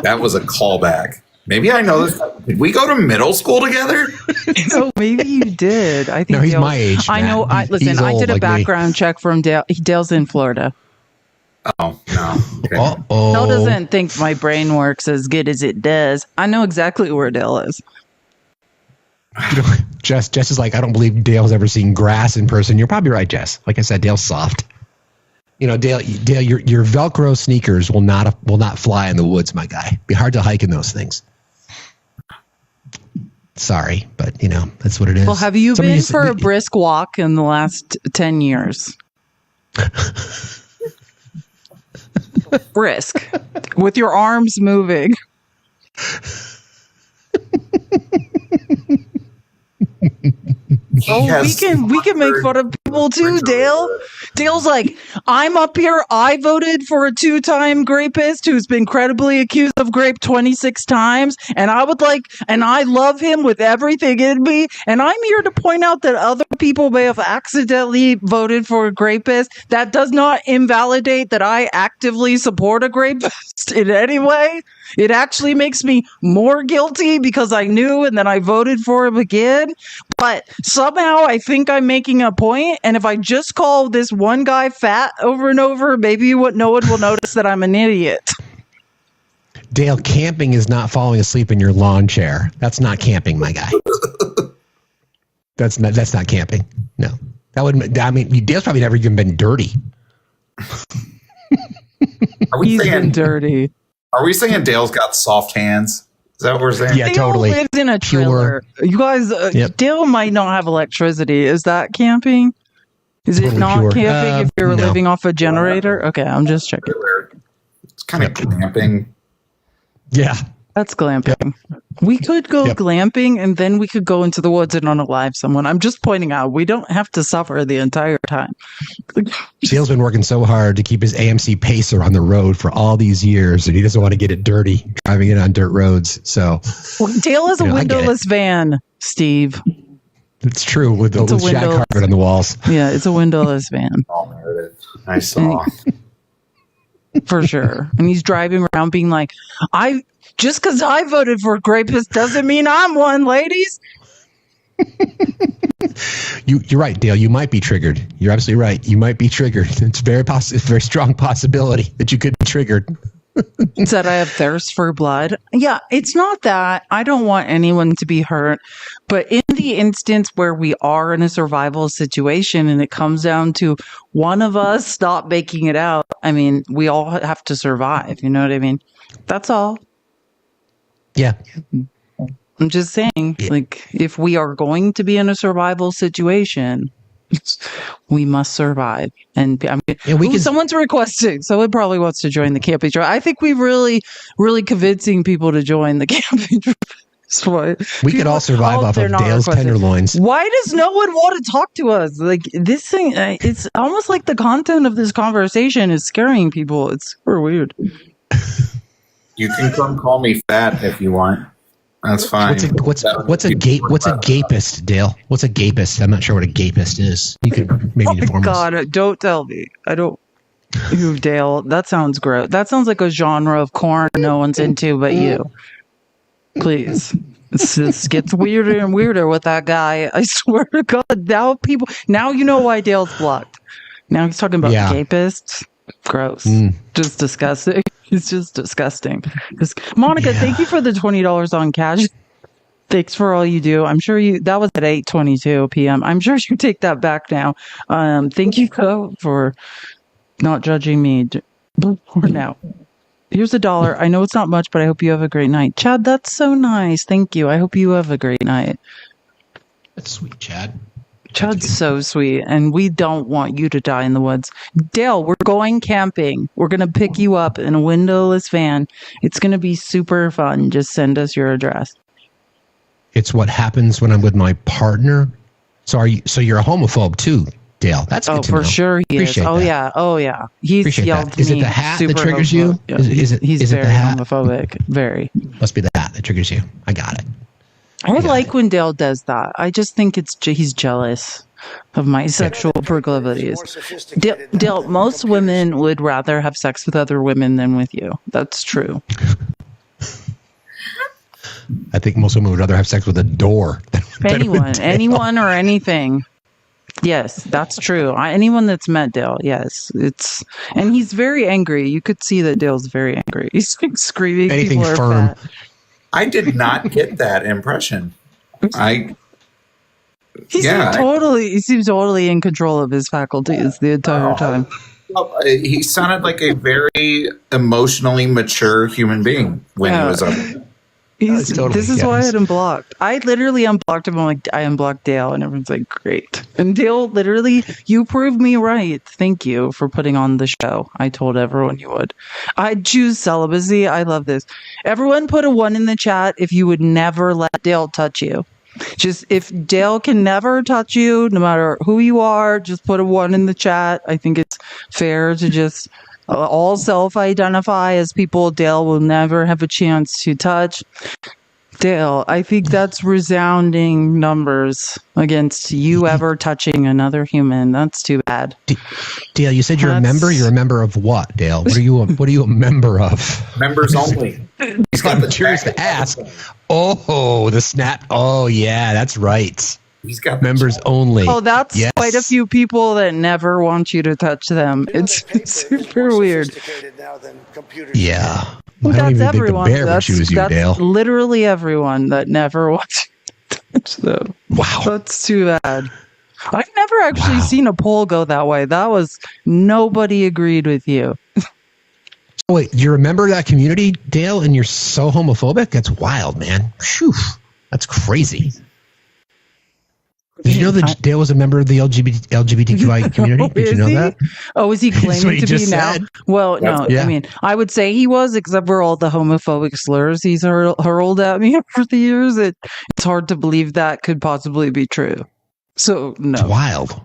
That was a callback. Maybe I know this. Did we go to middle school together? No, maybe you did. I think no, he's my age. I know. Listen, I did a background check from Dale. Dale's in Florida. Oh, no. Okay. Dale doesn't think my brain works as good as it does. I know exactly where Dale is. Jess is like, I don't believe Dale's ever seen grass in person. You're probably right, Jess. Like I said, Dale's soft. You know, Dale, your Velcro sneakers will not fly in the woods, my guy. Be hard to hike in those things. Sorry, but that's what it is. Well, have you been for a brisk walk in the last 10 years? Brisk, with your arms moving. We can make fun of people too, Dale. Dale's like, I'm up here. I voted for a 2-time grapist who's been credibly accused of rape 26 times, and I love him with everything in me. And I'm here to point out that other people may have accidentally voted for a rapist. That does not invalidate that I actively support a rapist in any way. It actually makes me more guilty because I knew and then I voted for him again. But somehow I think I'm making a point, and if I just call this one guy fat over and over, maybe no one will notice that I'm an idiot. Dale, camping is not falling asleep in your lawn chair. That's not camping, my guy. That's not camping. No. That would. I mean, Dale's probably never even been dirty. He's been dirty. Are we saying Dale's got soft hands? Is that what we're saying? Yeah, Dale totally. lives in a trailer. You guys, Dale might not have electricity. Is that camping? Is it not pure. camping if you're No. living off a generator? Okay, I'm just checking. It's kind of camping. Yeah. That's glamping. We could go glamping and then we could go into the woods and unalive someone. I'm just pointing out we don't have to suffer the entire time. Dale's been working so hard to keep his AMC Pacer on the road for all these years, and he doesn't want to get it dirty driving it on dirt roads. So Dale is a windowless van, Steve. It's true with the shag carpet on the walls. Yeah, it's a windowless van. I saw. For sure. And he's driving around being like, just because I voted for a rapist doesn't mean I'm one, ladies. You're right, Dale. You might be triggered. You're absolutely right. You might be triggered. It's a very strong possibility that you could be triggered. Said I have thirst for blood. Yeah, it's not that. I don't want anyone to be hurt. But in the instance where we are in a survival situation and it comes down to one of us stop making it out, I mean, we all have to survive. You know what I mean? That's all. Yeah. I'm just saying, like, if we are going to be in a survival situation, we must survive. And I mean, someone's requesting. Someone probably wants to join the camping trip. I think we're really convincing people to join the camping trip. We could all survive off of Dale's tenderloins. Why does no one want to talk to us? Like, this thing, it's almost like the content of this conversation is scaring people. It's super weird. You can come call me fat if you want. That's fine. What's a gapist, Dale? What's a gapist? I'm not sure what a gapist is. You could maybe inform us. God, don't tell me. I don't. You, Dale. That sounds gross. That sounds like a genre of corn no one's into but you. Please. This gets weirder and weirder with that guy. I swear to God. Now you know why Dale's blocked. Now he's talking about gapists. Gross. Just disgusting. It's just disgusting. Monica, thank you for the $20 on cash. Thanks for all you do. I'm sure that was at 8:22 p.m. I'm sure you take that back now. Thank you for not judging me for now. Here's $1. I know it's not much, but I hope you have a great night. Chad, that's so nice. Thank you. I hope you have a great night. That's sweet, Chad. Chad's so sweet, and we don't want you to die in the woods. Dale, we're going camping. We're going to pick you up in a windowless van. It's going to be super fun. Just send us your address. It's what happens when I'm with my partner. So you're a homophobe too, Dale. That's good to know. For sure he Appreciate is. Oh, that. yeah. Oh, yeah. He's Appreciate yelled that. to Is me. it the hat that super triggers you? Yeah. Is it very the hat? homophobic. Very. Must be the hat that triggers you. I got it. I like when Dale does that. I just think he's jealous of my sexual proclivities. Dale, most women would rather have sex with other women than with you. That's true. I think most women would rather have sex with a door than anyone or anything. Yes, that's true. Anyone that's met Dale, yes, and he's very angry. You could see that Dale's very angry. He's like screaming. Anything people firm. are fat. I did not get that impression. He seems totally in control of his faculties the entire time. He sounded like a very emotionally mature human being when he was up. This is why I had him blocked. I literally unblocked him. I'm like, I unblocked Dale, and everyone's like, great. And Dale, literally, you proved me right. Thank you for putting on the show. I told everyone you would. I'd choose celibacy. I love this. Everyone put a 1 in the chat if you would never let Dale touch you. Just if Dale can never touch you, no matter who you are, just put a 1 in the chat. I think it's fair to just all self-identify as people Dale will never have a chance to touch. Dale, I think that's resounding numbers against you ever touching another human. That's too bad. Dale, you said you're a member? You're a member of what, Dale? What are you a member of? Members only. I'm curious to ask. Oh, the snap. Oh, yeah, that's right. He's got members only. Oh, that's quite a few people that never want you to touch them. It's super weird. Yeah. That's everyone. That's Dale. literally everyone that never wants you to touch them. Wow. That's too bad. I've never actually seen a poll go that way. That was nobody agreed with you. Wait, you're a member of that community, Dale, and you're so homophobic? That's wild, man. Phew. That's crazy. Did you know that Dale was a member of the LGBTQI community? Did you know that? Oh, is he claiming to be now? Well, no. Yeah. I mean, I would say he was, except for all the homophobic slurs he's hurled at me over the years. It's hard to believe that could possibly be true. So, no. It's wild.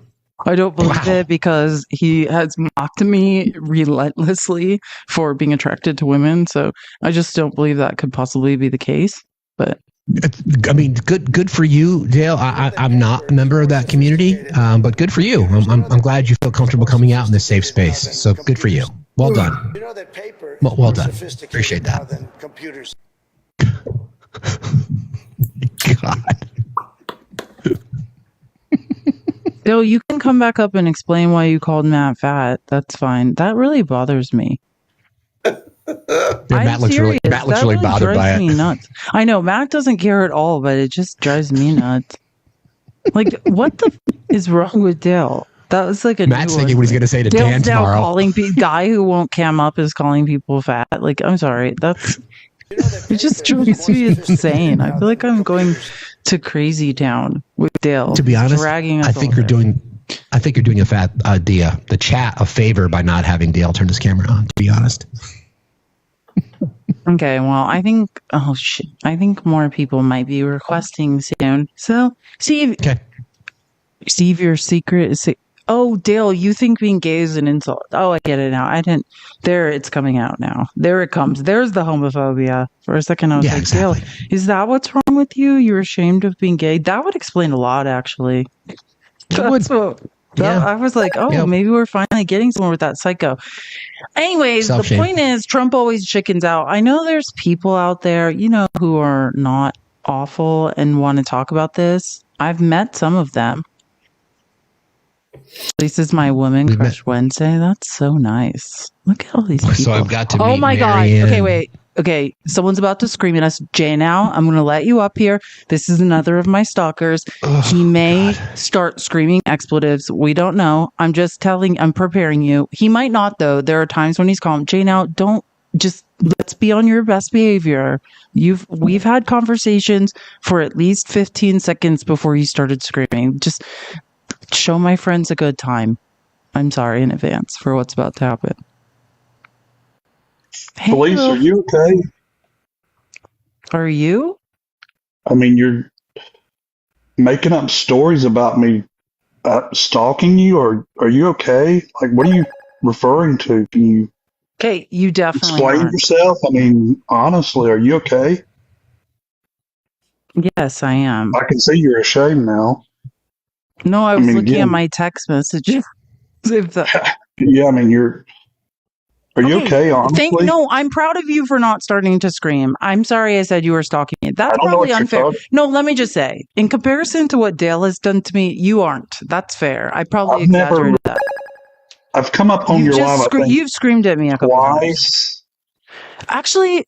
I don't believe it because he has mocked me relentlessly for being attracted to women. So I just don't believe that could possibly be the case. But I mean, good for you, Dale. I'm not a member of that community, but good for you. I'm glad you feel comfortable coming out in this safe space. So good for you. Well done. You know that paper well done. Appreciate that. than computers. God. Dale, you can come back up and explain why you called Matt fat. That's fine. That really bothers me. Matt looks really bothered by it. Me nuts. I know Matt doesn't care at all, but it just drives me nuts. Like, what the is wrong with Dale? That was like a Matt's thinking what he's going to say to Dale's Dan tomorrow. Calling guy who won't cam up is calling people fat. Like, I'm sorry, it just drives me insane. I feel like I'm going to crazy town with Dale. To be honest, dragging us I think you're doing the chat a favor by not having Dale turn his camera on. To be honest. Okay, well, I think more people might be requesting soon. So, Steve, your secret is. Oh, Dale, you think being gay is an insult? Oh, I get it now. I didn't. There, it's coming out now. There it comes. There's the homophobia. For a second, I was like, exactly. Dale, is that what's wrong with you? You're ashamed of being gay? That would explain a lot, actually. I was like, maybe we're finally getting somewhere with that psycho. Anyways, the point is, Trump always chickens out. I know there's people out there, who are not awful and want to talk about this. I've met some of them. This is my Woman Crush Wednesday. That's so nice. Look at all these people. So I've got to meet Oh my Marianne. God. Okay, wait. Okay, someone's about to scream at us. Jay, now I'm going to let you up here. This is another of my stalkers. He may start screaming expletives. We don't know. I'm preparing you. He might not, though. There are times when he's calm. Jay, now let's be on your best behavior. We've had conversations for at least 15 seconds before you started screaming. Just show my friends a good time. I'm sorry in advance for what's about to happen. Police, are you okay? Are you? I mean, you're making up stories about me stalking you, or are you okay? Like, what are you referring to? Can you you definitely explain aren't. yourself? I mean, honestly, are you okay? Yes, I am. I can see you're ashamed now. No, I was looking at my text messages. Yeah, I mean, are you okay, honestly? No, I'm proud of you for not starting to scream. I'm sorry I said you were stalking me. That's probably unfair. No, let me just say, in comparison to what Dale has done to me, you aren't. That's fair. I probably exaggerated that. I've come up on your live. You've screamed at me a couple twice. Times. Actually,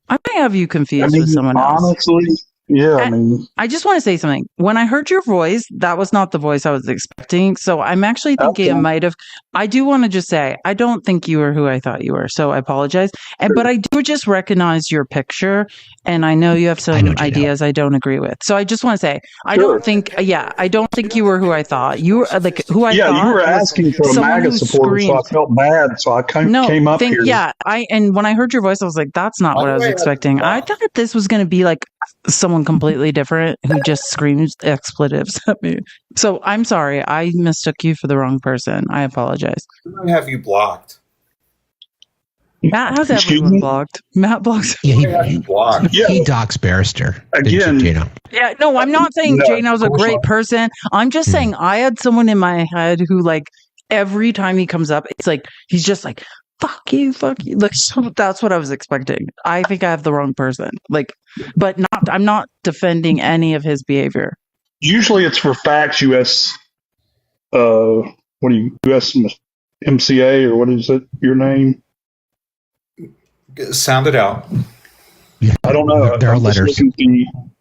I might have you confused with someone else. Honestly, yeah, I just want to say something. When I heard your voice, that was not the voice I was expecting. So I'm actually thinking it might have. I do want to just say, I don't think you were who I thought you were. So I apologize. But I do just recognize your picture. And I know you have some ideas I don't agree with. So I just want to say, I don't think you were who I thought. You were like who I thought. Yeah, you were asking for a MAGA supporter, so I felt bad. So I came up here. Yeah, and when I heard your voice, I was like, that's not what I was expecting. I thought this was going to be like someone completely different who just screams expletives at me. So I'm sorry. I mistook you for the wrong person. I apologize. I have you blocked. Matt has everyone blocked. Matt blocks. Yeah, he docks Barrister. Again. Yeah, no, I'm not saying Jano's a great person. I'm just saying I had someone in my head who, like, every time he comes up, it's like, he's just like, fuck you. Like, so that's what I was expecting. I think I have the wrong person. Like, but I'm not defending any of his behavior. Usually it's for facts, US, USMCA, or what is it, your name? Sound it out. Yeah, I don't know. There are letters.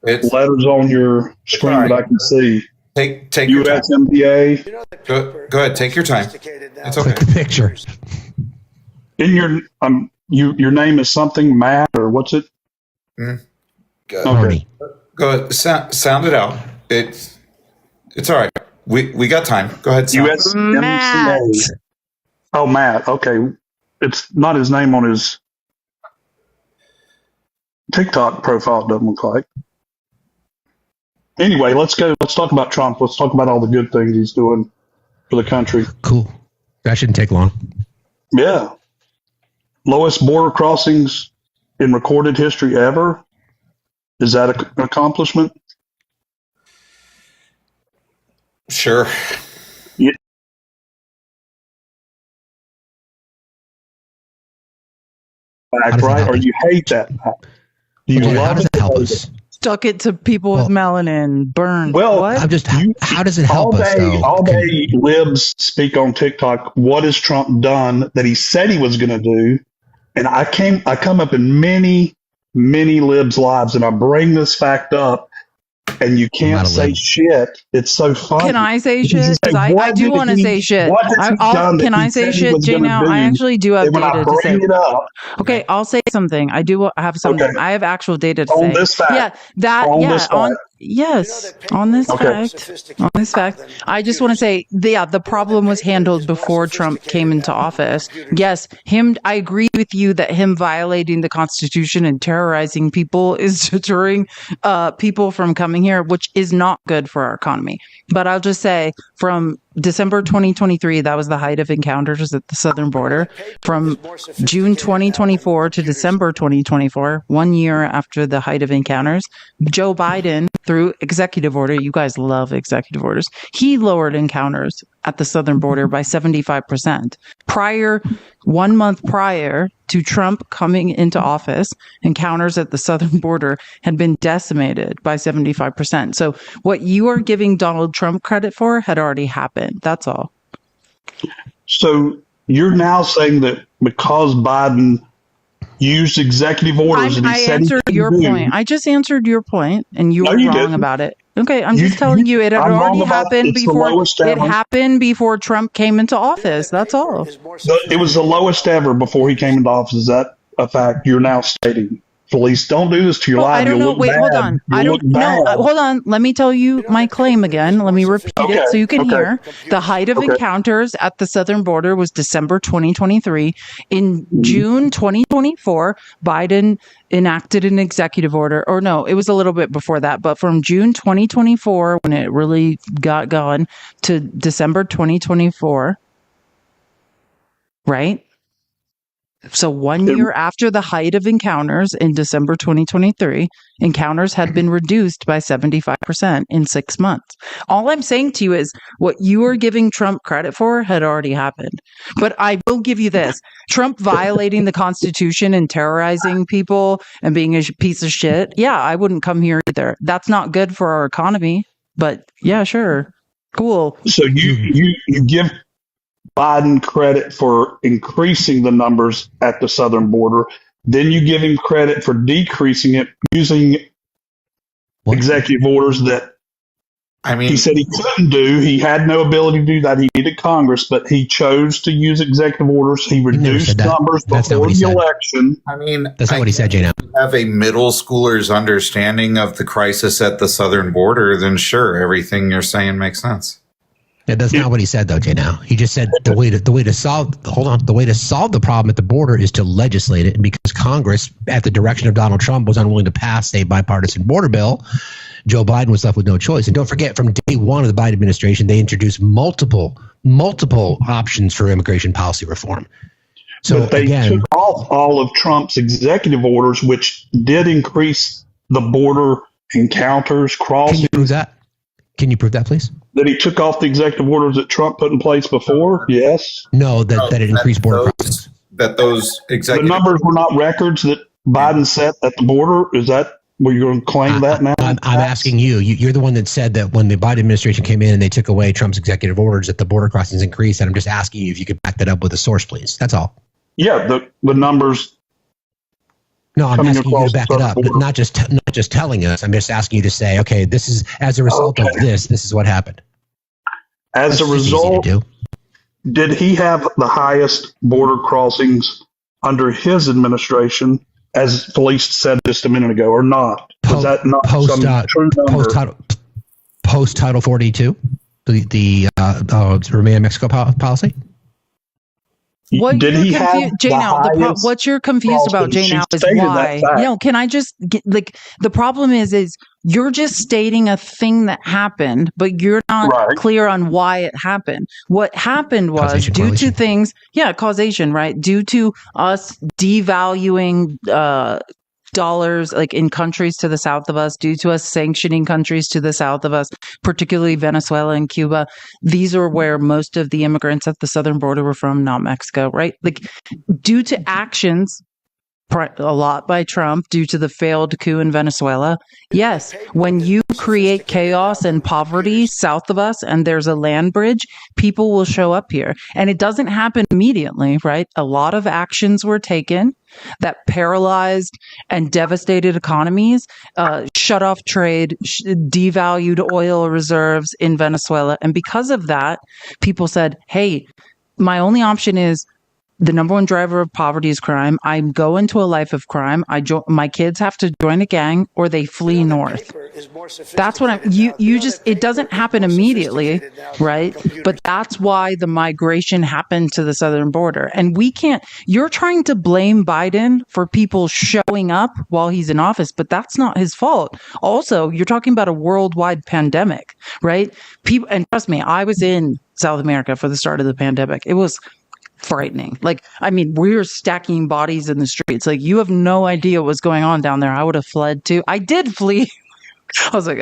It's letters on your screen that I can see. Take your time. USMCA. Go ahead. Take your time. It's okay. Click the picture. In your name is something Matt, or what's it? Okay. Go ahead. Sound it out. It's all right. We got time. Go ahead. USMCA. Matt. Oh, Matt. Okay. It's not his name on his TikTok profile, doesn't look like. Anyway, let's talk about Trump. Let's talk about all the good things he's doing for the country. Cool. That shouldn't take long. Yeah. Lowest border crossings in recorded history ever. Is that an accomplishment? Sure. Yeah. Right? Or you hate that? Do you love how does it? it help us? Stuck it to people with melanin. Burned. Well, what? I'm just. How does it help us? Though? All day, libs speak on TikTok. What has Trump done that he said he was going to do? And I come up in many libs' lives, and I bring this fact up, and you can't say shit. It's so funny. Can I say shit? Because I do want to say shit. Can I say shit, Jay? Now I actually do have data to say. Okay, I'll say something. I have something. Okay. I have actual data to say. On this fact. Yeah, that. On yeah, this on. fact. Yes, on this fact. On this fact, I just want to say, the problem was handled before Trump came into office. Yes, I agree with you that him violating the Constitution and terrorizing people is deterring people from coming here, which is not good for our economy. But I'll just say, from December 2023, that was the height of encounters at the southern border. From June 2024 to December 2024, 1 year after the height of encounters, Joe Biden, through executive order, you guys love executive orders, he lowered encounters at the southern border by 75%. 1 month prior to Trump coming into office, encounters at the southern border had been decimated by 75%. So what you are giving Donald Trump credit for had already happened. That's all. So you're now saying that because Biden used executive orders and he said answered your point. I just answered your point, and you were wrong about it. Okay, I'm just telling you it had already happened before. It happened before Trump came into office. That's all. It was the lowest ever before he came into office. Is that a fact you're now stating? Police, don't do this to your life. I don't know. Wait, hold on. I don't know. Hold on. Let me tell you my claim again. Let me repeat it so you can hear. The height of encounters at the southern border was December 2023. In June 2024, Biden enacted an executive order. Or no, it was a little bit before that. But from June 2024, when it really got going, to December 2024, right? So 1 year after the height of encounters in December 2023, encounters had been reduced by 75% in 6 months. All I'm saying to you is what you are giving Trump credit for had already happened. But I will give you this. Trump violating the Constitution and terrorizing people and being a piece of shit. Yeah, I wouldn't come here either. That's not good for our economy. But yeah, sure. Cool. So you give Biden credit for increasing the numbers at the southern border. Then you give him credit for decreasing it using executive orders that he said he couldn't do. He had no ability to do that. He needed Congress, but he chose to use executive orders. He reduced numbers before the election. That's not what he said, Jay. Now, have a middle schooler's understanding of the crisis at the southern border, then sure, everything you're saying makes sense. Yeah, that's not what he said, though, Jay. Now he just said the way to solve the problem at the border is to legislate it, and because Congress, at the direction of Donald Trump, was unwilling to pass a bipartisan border bill, Joe Biden was left with no choice. And don't forget, from day one of the Biden administration, they introduced multiple options for immigration policy reform. So but they took off all of Trump's executive orders, which did increase the border encounters, crossing. Can you prove that? Can you prove that, please? That he took off the executive orders that Trump put in place before? Yes. No, that it increased border crossings. That those executive the numbers were not records that Biden set at the border? Is that where you're going to claim that now? I'm asking you. You're the one that said that when the Biden administration came in and they took away Trump's executive orders that the border crossings increased. And I'm just asking you if you could back that up with a source, please. That's all. Yeah, the numbers. No, I'm asking you to back it up, but not just telling us. I'm just asking you to say, okay, this is as a result of this. This is what happened. As a result, did he have the highest border crossings under his administration, as Felice said just a minute ago, or not? Was that not true number? Post Title 42, the Remain in Mexico policy? What did he have what you're confused about, Jay, now is why. Can I just get, the problem is you're just stating a thing that happened, but you're not clear on why it happened. What happened was due to things, causation, right? Due to us devaluing dollars in countries to the south of us, due to us sanctioning countries to the south of us, particularly Venezuela and Cuba. These are where most of the immigrants at the southern border were from, not Mexico, right? Due to actions, a lot by Trump, due to the failed coup in Venezuela. Yes, when you create chaos and poverty south of us and there's a land bridge, people will show up here. And it doesn't happen immediately, right? A lot of actions were taken that paralyzed and devastated economies, shut off trade, devalued oil reserves in Venezuela. And because of that, people said, hey, my only option is the number one driver of poverty is crime. I go into a life of crime. My kids have to join a gang or they flee north. That's what it doesn't happen immediately, right? But that's why the migration happened to the southern border. And you're trying to blame Biden for people showing up while he's in office, but that's not his fault. Also, you're talking about a worldwide pandemic, right? And trust me, I was in South America for the start of the pandemic. It was frightening. We were stacking bodies in the streets. You have no idea what's going on down there. I would have fled too. I did flee. I was like,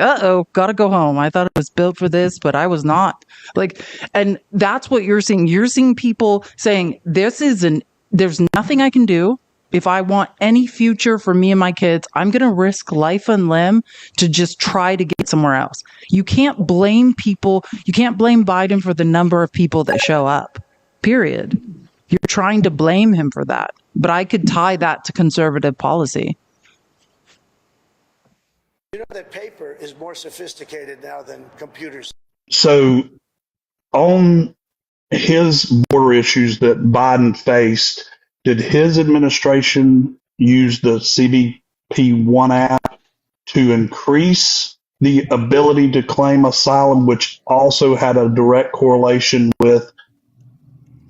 gotta go home. I thought it was built for this, but I was not. And that's what you're seeing. You're seeing people saying, there's nothing I can do. If I want any future for me and my kids, I'm going to risk life and limb to just try to get somewhere else. You can't blame people. You can't blame Biden for the number of people that show up. Period. You're trying to blame him for that. But I could tie that to conservative policy. That paper is more sophisticated now than computers. So on his border issues that Biden faced, did his administration use the CBP-1 app to increase the ability to claim asylum, which also had a direct correlation with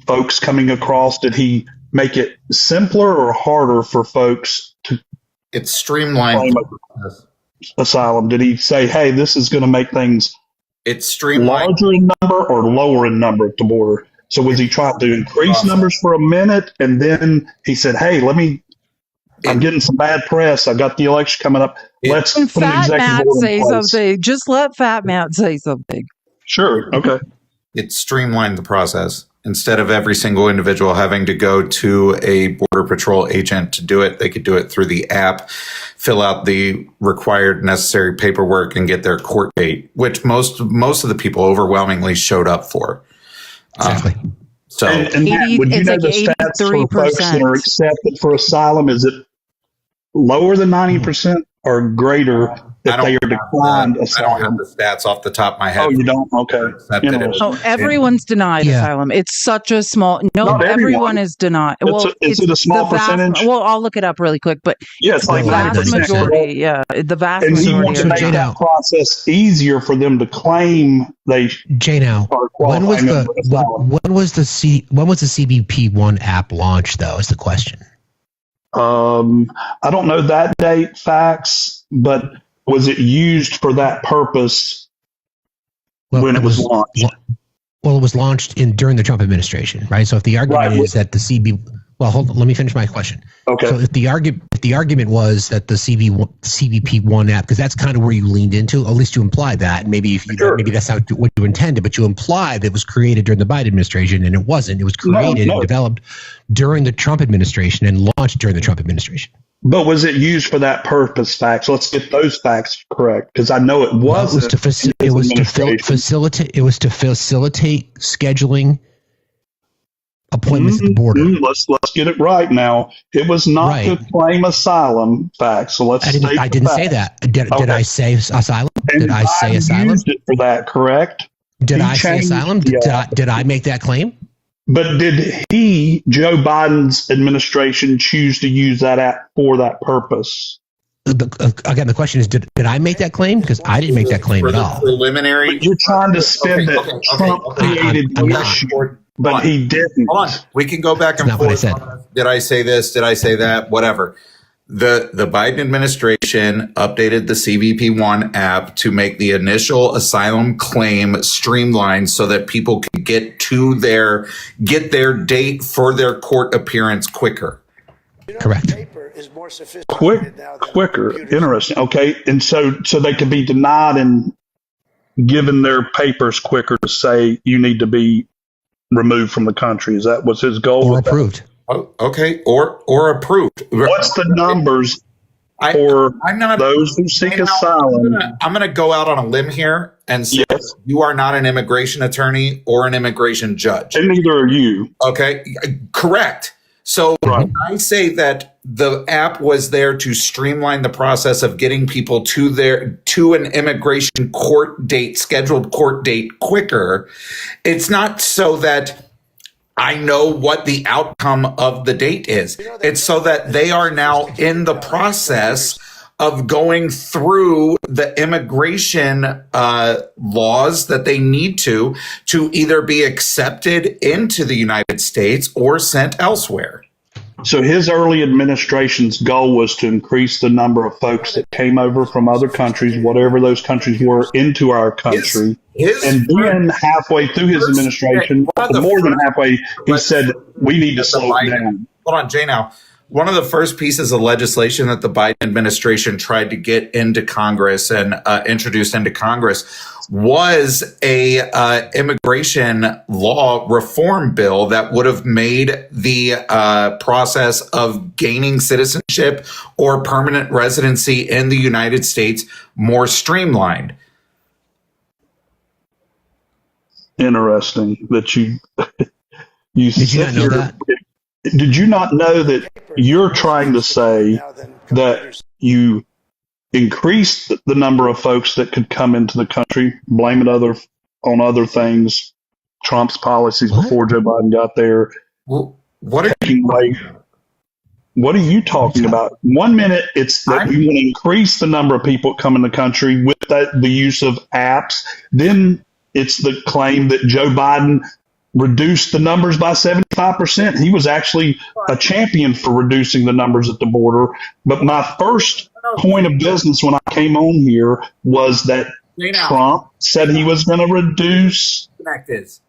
folks coming across? Did he make it simpler or harder for folks to streamlined claim asylum? Did he say, hey, this is going to make things larger in number or lower in number at the border? So was he trying to increase numbers for a minute and then he said, hey, I'm getting some bad press. I got the election coming up. Let's put an executive order in place. Something. Just let Fat Matt say something. Sure. Okay. It streamlined the process. Instead of every single individual having to go to a Border Patrol agent to do it, they could do it through the app, fill out the required necessary paperwork, and get their court date, which most of the people overwhelmingly showed up for. Exactly. Would you know the stats for folks that are accepted for asylum? Is it lower than 90% or greater that they are declined asylum? I don't have the stats off the top of my head. Oh, you don't? Okay. Everyone's denied asylum. It's such a small. Not everyone is denied. Is it a small percentage? I'll look it up really quick. But it's like the vast majority. Yeah, the vast majority. And he wants to make that process easier for them to claim they. When was the CBP-1 app launched? Though is the question. I don't know that date facts, but was it used for that purpose when it was launched? Well, it was launched during the Trump administration, right? So if the argument is that the hold on, let me finish my question. Okay. So if the argument was that the CBP-1 app, because that's kind of where you leaned into, at least you implied that, and maybe maybe that's not what you intended, but you implied that it was created during the Biden administration, and it wasn't. It was created and developed during the Trump administration and launched during the Trump administration. But was it used for that purpose? Facts. Let's get those facts correct, because I know it wasn't. It was to facilitate scheduling appointments at the border. Let's get it right now. It was not to claim asylum. Facts. So let's. I didn't say that. Did I say asylum? Did I say asylum? Used it for that, correct? Did I say asylum? Did I make that claim? But did Joe Biden's administration, choose to use that app for that purpose? Again, the question is, did I make that claim? Because I didn't make that claim at all. Preliminary. But you're trying to spin that Trump created the issue, but he didn't. Hold on. We can go back and forth. Did I say this? Did I say that? Whatever. The Biden administration updated the CBP-1 app to make the initial asylum claim streamlined so that people could get their date for their court appearance quicker. Correct. Quicker. Interesting. Okay, and so they could be denied and given their papers quicker to say you need to be removed from the country. Is that was his goal? Or approved. Oh, okay, or approved. What's the numbers for those who seek asylum? I'm going to go out on a limb here and say you are not an immigration attorney or an immigration judge. And neither are you. Okay, correct. So when I say that the app was there to streamline the process of getting people to an immigration scheduled court date quicker, it's not so that I know what the outcome of the date is. It's so that they are now in the process of going through the immigration laws that they need to either be accepted into the United States or sent elsewhere. So his early administration's goal was to increase the number of folks that came over from other countries, whatever those countries were, into our country. And then halfway through his administration, more than halfway, he said, we need to slow it down. Hold on, Jay, now. One of the first pieces of legislation that the Biden administration tried to get into Congress and introduced into Congress was a immigration law reform bill that would have made the process of gaining citizenship or permanent residency in the United States more streamlined. Interesting that you Did you not know that? Did you not know that you're trying to say that you increased the number of folks that could come into the country, blame it on other things, Trump's policies before Joe Biden got there? Well, what are you talking about? 1 minute it's that you want to increase the number of people that come in the country with the use of apps. Then it's the claim that Joe Biden reduced the numbers by 75%. He was actually a champion for reducing the numbers at the border. But my first point of business when I came on here was that Trump said he was going to reduce.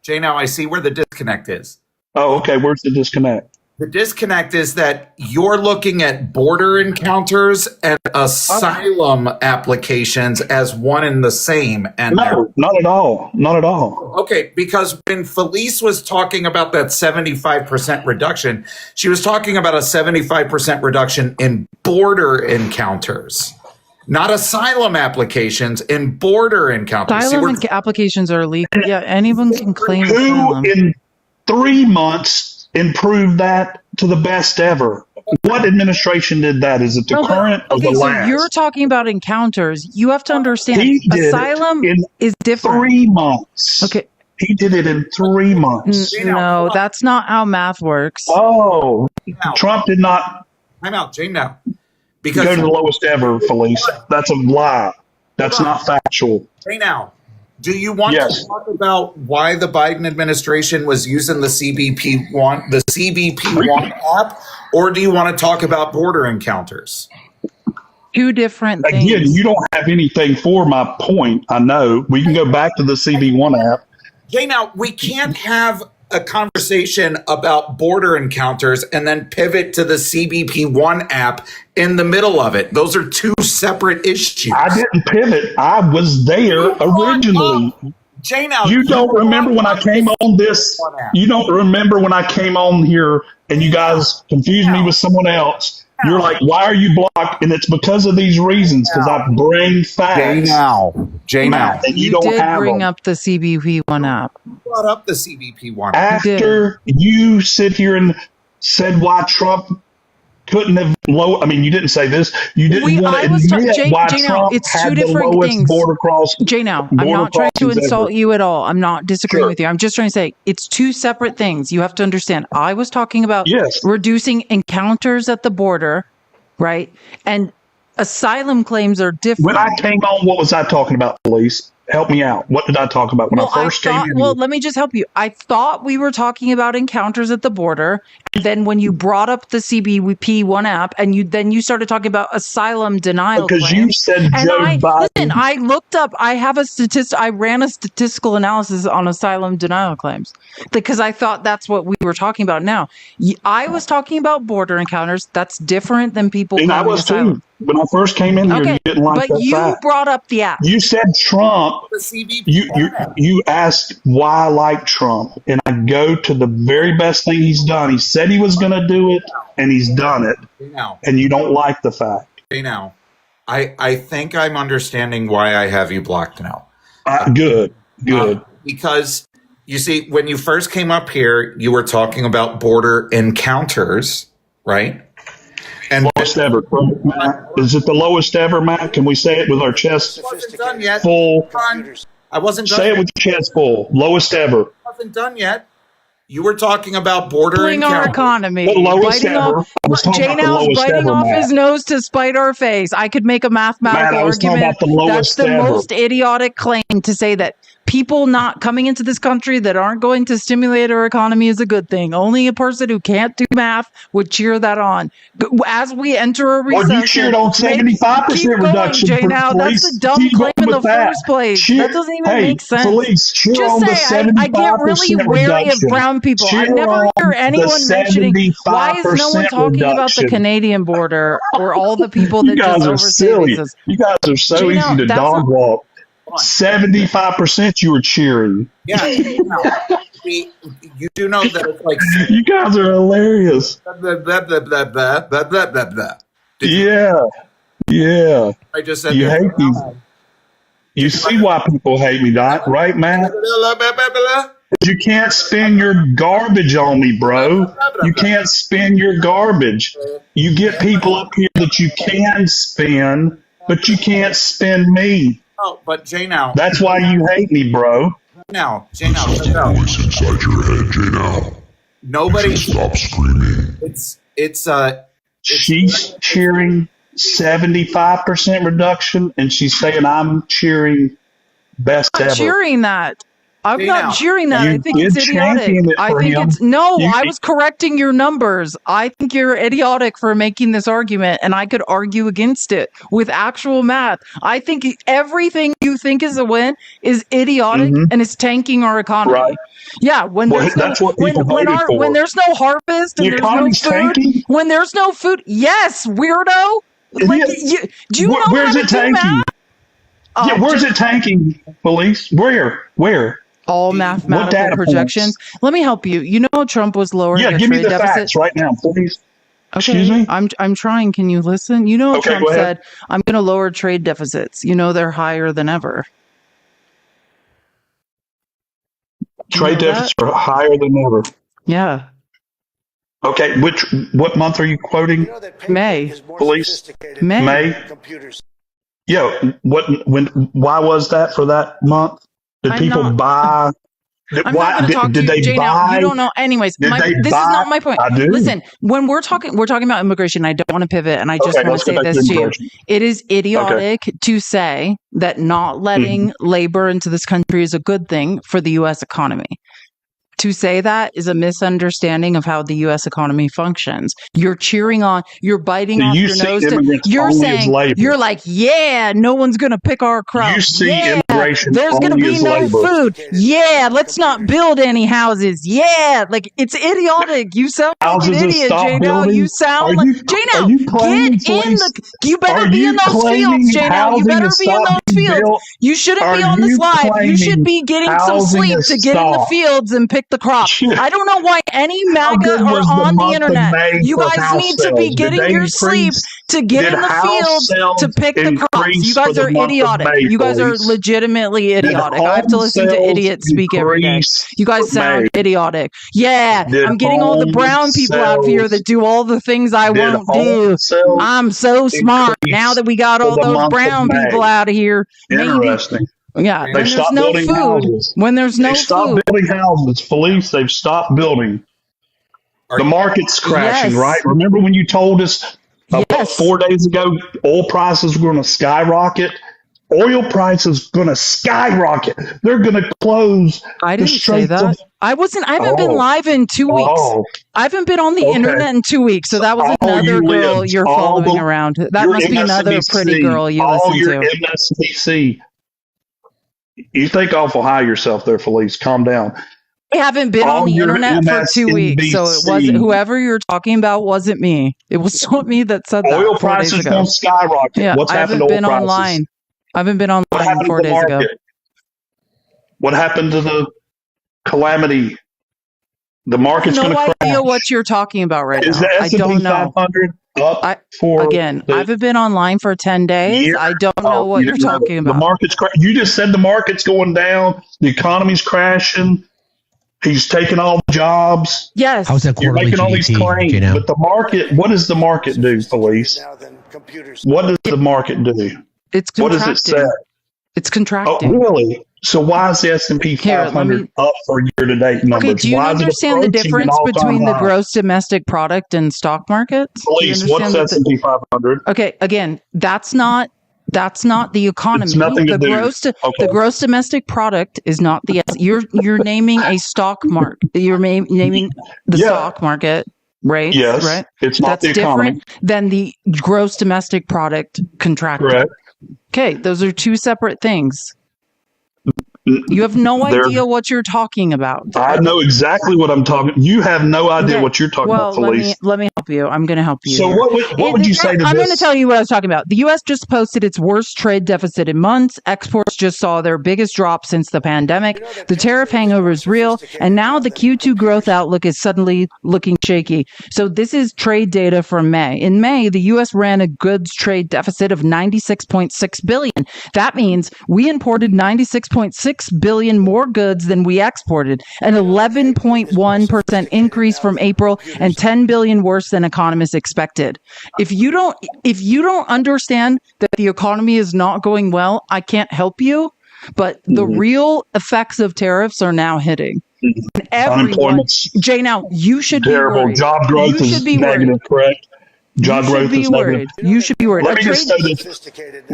Jay, now I see where the disconnect is. Oh, okay. Where's the disconnect? The disconnect is that you're looking at border encounters and asylum applications as one and the same. And no, not at all. Not at all. Okay, because when Felice was talking about that 75% reduction, she was talking about a 75% reduction in border encounters, not asylum applications, in border encounters. Asylum applications are illegal. Yeah, anyone can claim asylum. Who in 3 months improved that to the best ever? What administration did that? Is it the current or the last? So you're talking about encounters. You have to understand asylum is different. 3 months. Okay. He did it in 3 months. No, that's not how math works. Oh, Trump did not. I'm out, Jane, now. Because go to the lowest ever, Felice. That's a lie. That's not factual. Jane, now. Do you want to talk about why the Biden administration was using the CBP-1 app, or do you want to talk about border encounters? Two different things. Again, you don't have anything for my point. I know. We can go back to the CB1 app. Jay, now, we can't have a conversation about border encounters and then pivot to the CBP-1 app in the middle of it. Those are two separate issues. I didn't pivot. I was there originally. Jay, now, you don't remember when I came on this? You don't remember when I came on here and you guys confused me with someone else You're like, why are you blocked? And it's because of these reasons, because I bring facts. J now. And you don't did have bring them. up the CBP One app. Brought up the CBP One After you sit here and said why Trump couldn't have low. I mean, you didn't say this. You didn't want to admit why Trump it's had two the different lowest things. border cross. I'm not trying to insult you at all. I'm not disagreeing with you. I'm just trying to say it's two separate things. You have to understand. I was talking about reducing encounters at the border, right? And asylum claims are different. When I came on, what was I talking about, police? Help me out. What did I talk about when I first came in? Well, let me just help you. I thought we were talking about encounters at the border. And then when you brought up the CBP One app and you started talking about asylum denial because claims. You said Joe Biden. Listen, I looked up, I ran a statistical analysis on asylum denial claims because I thought that's what we were talking about now. I was talking about border encounters. That's different than people and I was asylum. Too. When I first came in here, you didn't like that. But you brought up the app. You said Trump. You asked why I like Trump, and I go to the very best thing he's done. He said he was going to do it, and he's done it. And you don't like the fact. Now, I think I'm understanding why I have you blocked now. Good. Because you see, when you first came up here, you were talking about border encounters, right? And lowest ever, Matt. Is it the lowest ever, Matt? Can we say it with our chest full? I wasn't done. Say it with your chest full. Lowest ever. I wasn't done yet. You were talking about border encounters. Our economy. The lowest ever. Jay now's biting off his nose to spite our face. I could make a mathematical argument. That's the most idiotic claim to say that people not coming into this country that aren't going to stimulate our economy is a good thing. Only a person who can't do math would cheer that on. As we enter a recession, well, you cheered on 75% reduction. Jay, now that's a dumb claim in the first place. That doesn't even make sense. Police, just say I get really wary of brown people. I never hear anyone mentioning why is no one talking about the Canadian border or all the people that just overstay visas. You guys are so easy to dog walk. 75% you were cheering. Yeah, you do know that it's like you guys are hilarious. Yeah. I just said you hate me. You see why people hate me, right, Matt? You can't spend your garbage on me, bro. You can't spend your garbage. You get people up here that you can spend, but you can't spend me. Oh, but Jay now. That's why you hate me, bro. Jay now. Voice inside your head, Jay now. Nobody stop screaming. She's cheering 75% reduction, and she's saying I'm cheering best ever. Cheering that. I'm not cheering that. I think it's idiotic. I was correcting your numbers. I think you're idiotic for making this argument, and I could argue against it with actual math. I think everything you think is a win is idiotic and it's tanking our economy. Right. Yeah, when there's no harvest and there's no food, when there's no food, yes, weirdo. Like, do you know where's how it to do tanking? Math? Where's it tanking, police? Where? All mathematical projections. Let me help you. You know Trump was lowering the give trade me the deficit facts right now, please. Okay. Excuse me? I'm trying. Can you listen? You know Trump said, I'm going to lower trade deficits. You know they're higher than ever. Trade deficits are higher than ever. Yeah. Okay, what month are you quoting? May. Police? May? Yeah, why was that for that month? Did people buy? I'm not going to talk to you, Jay, now. You don't know. Anyways, this is not my point. I do. Listen, when we're talking about immigration. I don't want to pivot, and I just want to say this to you. It is idiotic to say that not letting labor into this country is a good thing for the U.S. economy. To say that is a misunderstanding of how the U.S. economy functions. You're cheering on, you're biting off your nose. You're saying, you're like, yeah, no one's going to pick our crop. You see immigration there's going to be no food. Yeah, let's not build any houses. Yeah, like it's idiotic. You sound like an idiot, Jay. Now you sound like Jay. Now get in the. You better be in those fields, Jay. Now you better be in those fields. You shouldn't be on this live. You should be getting some sleep to get in the fields and pick pick the crop. I don't know why any MAGA are on the internet. You guys need to be getting your sleep to get in the field to pick the crops. You guys are idiotic. You guys are legitimately idiotic. I have to listen to idiots speak every day. You guys sound idiotic. Yeah, I'm getting all the brown people out here that do all the things I won't do. I'm so smart now that we got all those brown people out of here. Interesting. Yeah, They when there's stopped no building food. houses. When there's no They stopped food. building houses. Police, they've stopped building. The market's crashing, Yes. right? Remember when you told us about 4 days ago oil prices were going to skyrocket? Oil prices going to skyrocket. They're going to close. I didn't say that. I haven't been live in 2 weeks. I haven't been on the internet in 2 weeks. So that was another girl you're following around. That must be another pretty girl you listen to. MSNBC. You think awful high yourself there, Felice. Calm down. I haven't been on the internet for 2 weeks. So it wasn't whoever you're talking about wasn't me. It was not me that said that. Oil 4 days prices ago. don't skyrocket. Yeah, What's I happened haven't to oil been prices? online. I haven't been What online happened 4 to the days ago. market? What happened to the calamity? The market's I going have to no crash. idea what you're talking about right Is now. the I S&P don't know. 500 up for Again, the I haven't been online for 10 days. year? I don't know what you're didn't know. talking The about. market's you just said the market's going down. The economy's crashing. He's taking all the jobs. Yes. How's that You're quarterly making all these GDP, claims, Jay, now? but the market. What does the market do, Felice? What does the market do? It's What does it say? It's Oh, contracting. really? So why is the S&P 500 up for year-to-date numbers? Okay, do you Why is it understand the approaching an difference all-time between the high? gross domestic product and stock markets? Do you Felice, what's understand that S&P 500? Okay, again, that's not the economy. It's nothing to the do. the gross domestic product is not the you're naming a stock market. You're naming the stock market, right? Yes, right. it's not That's the economy. different than the gross domestic product contracting. Correct. Okay, those are two separate things. You have no They're- idea what you're talking about. I know exactly what I'm talking. You have no idea Okay, what you're talking well, about, Felice. let me help you. I'm going to help you. So here. what would you say to I'm going to this? tell you what I was talking about. The U.S. just posted its worst trade deficit in months. Exports just saw their biggest drop since the pandemic. The tariff hangover is real, and now the Q2 growth outlook is suddenly looking shaky. So this is trade data from May. In May, the U.S. ran a goods trade deficit of $96.6 billion. That means we imported $96.6 billion more goods than we exported, an 11.1% increase from April, and $10 billion worse than economists expected. If you don't understand that the economy is not going well, I can't help you. But the real effects of tariffs are now hitting. And everyone, Unemployment's Jay, now you should terrible. be worried. Job growth you is should be negative, worried. correct? Job You should growth be is worried. negative. You should be worried. Let me just say this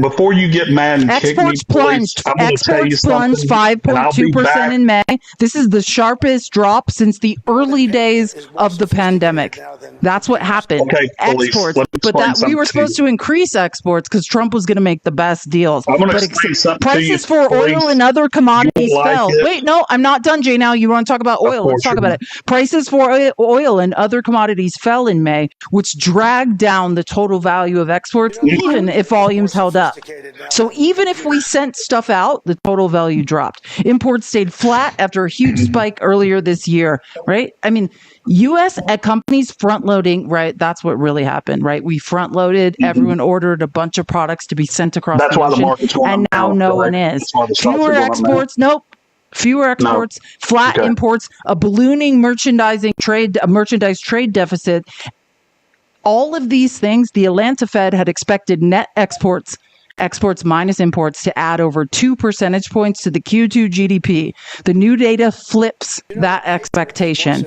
before you get mad and kick me, Exports Felice, plunged. I'm going to tell you Exports plunged something, and I'll be 5.2% back. in May. This is the sharpest drop since the early days of the pandemic. That's what happened. Okay, Felice, Exports, let me but explain that we were something to supposed to increase exports because Trump was going to make the best deals. I'm going to But explain something to you, prices for Felice. oil and other commodities You like fell. it. Wait, no, I'm not done, Jay. Now you want to talk about oil? Let's course talk you're about it. Prices for oil and other commodities fell in May, which dragged down the total value of exports, even if volumes held up. So even if we sent stuff out, the total value dropped. Imports stayed flat after a huge spike earlier this year, right? I mean, U.S. companies front loading, right? That's what really happened, right? We front loaded. Everyone ordered a bunch of products to be sent across That's the why the ocean, market's going and up now now, no one correct? is. That's why the stocks are Fewer going up now. exports, nope. Fewer exports, flat Okay. imports, a ballooning merchandise trade deficit. All of these things, the Atlanta Fed had expected net exports minus imports to add over 2 percentage points to the Q2 GDP. The new data flips that expectation.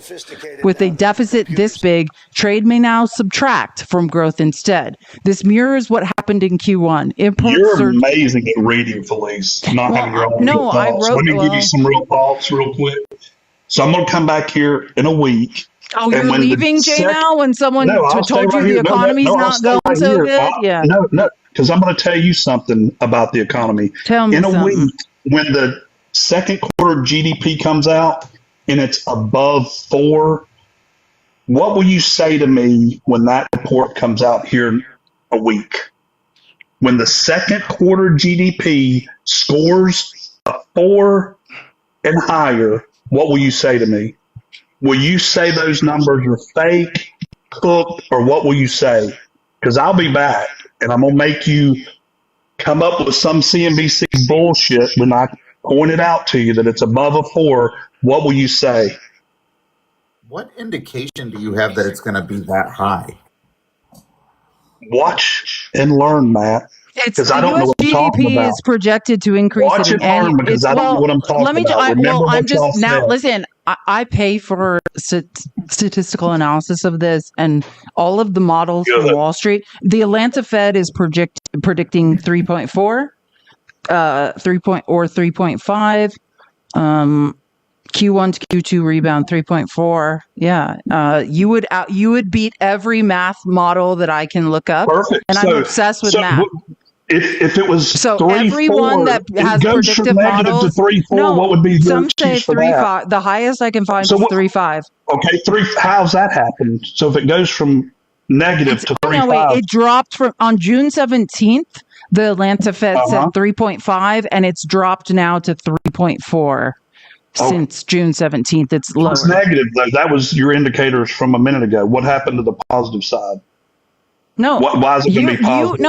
With a deficit this big, trade may now subtract from growth instead. This mirrors what happened in Q1. Imports You're surged. amazing at reading, Felice, not having your own no, I thoughts. wrote- Let me give well- you some real thoughts real quick. So I'm going to come back here in a week. Oh, you're and when the leaving, Jay, sec- now when someone No, I'll stay told you right the here. No, economy's I'll not stay going right so here. good? Yeah. No, because I'm going to tell you something about the economy. Tell me in a something. week, when the second quarter GDP comes out and it's above 4, what will you say to me when that report comes out here in a week? When the second quarter GDP scores a 4 and higher, what will you say to me? Will you say those numbers are fake, cooked, or what will you say? Because I'll be back, and I'm going to make you come up with some CNBC bullshit when I point it out to you that it's above a 4. What will you say? What indication do you have that it's going to be that high? Watch and learn, Matt. Because I don't know what I'm talking about. GDP is projected to increase. Watch and learn because I don't know what I'm talking about. Listen, I pay for statistical analysis of this and all of the models from Wall Street. The Atlanta Fed is predicting 3.4, 3.5. Q1 to Q2 rebound 3.4. Yeah, you would beat every math model that I can look up. Perfect. And I'm obsessed with math. If it was so 3, everyone 4, that has predictive models, to 3, 4, what would be some say 3.5. The highest I can find is 3.5. Okay, 3. How's that happen? So if it goes from negative to 3.5, no, wait, it dropped on June 17th. The Atlanta Fed said 3.5, and it's dropped now to 3.4 since June 17th. It's lower. It's negative though. That was your indicators from a minute ago. What happened to the positive side? No. Why is it going to be positive?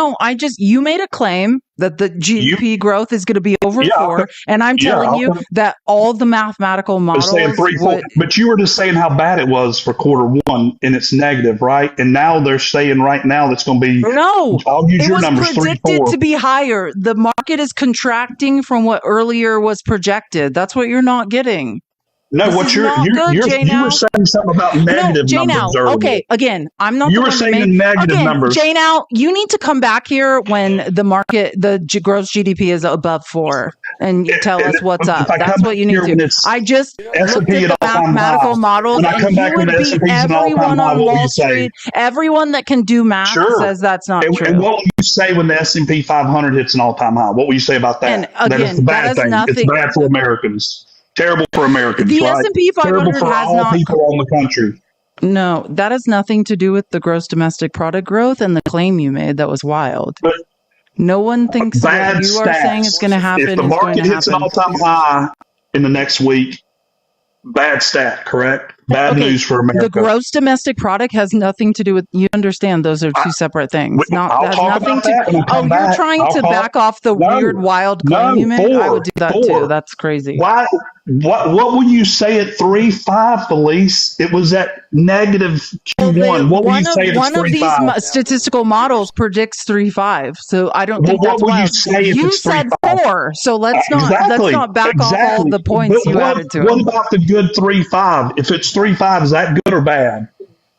You made a claim that the GDP growth is going to be over 4, and I'm telling you that all the mathematical models. Saying 3, 4, but you were just saying how bad it was for quarter 1, and it's negative, right? And now they're saying right now that's going to be I'll use your numbers. It was predicted to be higher. The market is contracting from what earlier was projected. That's what you're not getting. No, what you were saying something about negative numbers earlier. Okay, again, I'm not. You were saying negative numbers. J-Now, you need to come back here when the market, the gross GDP is above 4, and you tell us what's up. That's what you need to. I just looked at the mathematical models, and you would beat everyone on Wall Street. Everyone that can do math says that's not true. And what will you say when the S&P 500 hits an all-time high? What will you say about that? And again, that is a bad thing. It's bad for Americans. Terrible for Americans. The S&P 500 has all people on the country. No, that has nothing to do with the gross domestic product growth and the claim you made. That was wild. But no one thinks that you are saying it's going to happen. If the market hits an all-time high in the next week, bad stat, correct? Bad news for America. The gross domestic product has nothing to do with. You understand? Those are two separate things. I'll talk about that. You're trying to back off the weird, wild claim you made. I would do that too. That's crazy. Why? What will you say at 3.5, Felice? It was at negative Q1. What will you say at 3.5? One of these statistical models predicts 3.5. So I don't think that's wild. You said 4. So let's not back off all the points you added to it. What about the good 3.5? If it's 3.5, is that good or bad?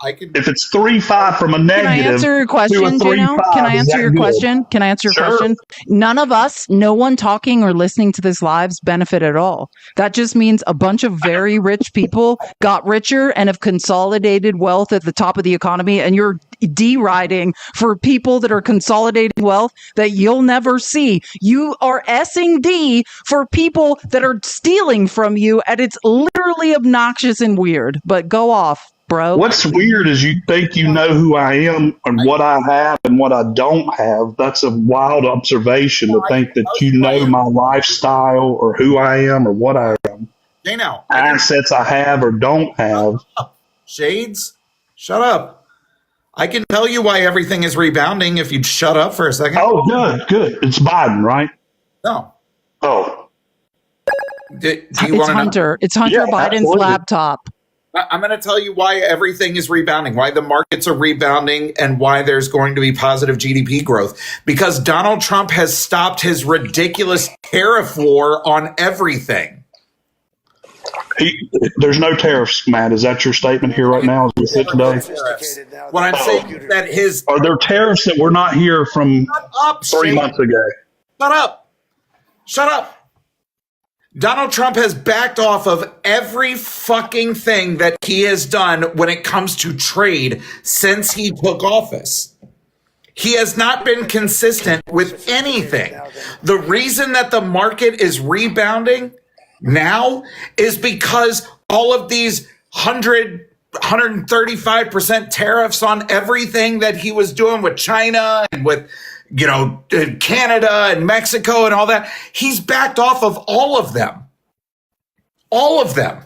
If it's 3.5 from a negative, can I answer your question, Jano? Can I answer your question? Can I answer your question? None of us, no one talking or listening to this lives benefit at all. That just means a bunch of very rich people got richer and have consolidated wealth at the top of the economy, and you're deriding for people that are consolidating wealth that you'll never see. You are S-ing D for people that are stealing from you, and it's literally obnoxious and weird. But go off, bro. What's weird is you think you know who I am and what I have and what I don't have. That's a wild observation to think that you know my lifestyle or who I am or what I am. Assets I have or don't have. Shades, shut up. I can tell you why everything is rebounding if you'd shut up for a second. Oh, good. It's Biden, right? No. Oh. It's Hunter. It's Hunter Biden's laptop. I'm going to tell you why everything is rebounding, why the markets are rebounding, and why there's going to be positive GDP growth. Because Donald Trump has stopped his ridiculous tariff war on everything. There's no tariffs, Matt. Is that your statement here right now as we sit today? What I'm saying is that are there tariffs that were not here from 3 months ago? Shut up. Donald Trump has backed off of every fucking thing that he has done when it comes to trade since he took office. He has not been consistent with anything. The reason that the market is rebounding now is because all of these 135% tariffs on everything that he was doing with China and with, Canada and Mexico and all that. He's backed off of all of them. All of them.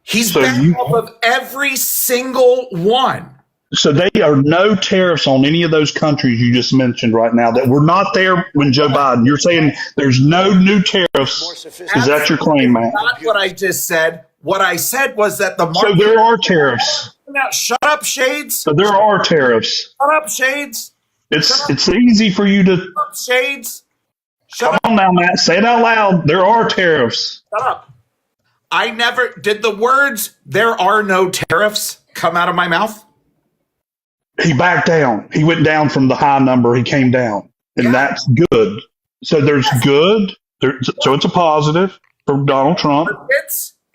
He's backed off of every single one. So they are no tariffs on any of those countries you just mentioned right now that were not there when Joe Biden. You're saying there's no new tariffs. Is that your claim, Matt? Not what I just said. What I said was that the market. So there are tariffs. Now, shut up, Shades. So there are tariffs. Shut up, Shades. It's easy for you to. Shut up, Shades. Come on now, Matt. Say it out loud. There are tariffs. Shut up. I never did the words "there are no tariffs" come out of my mouth. He backed down. He went down from the high number. He came down, and that's good. So there's good. So it's a positive for Donald Trump.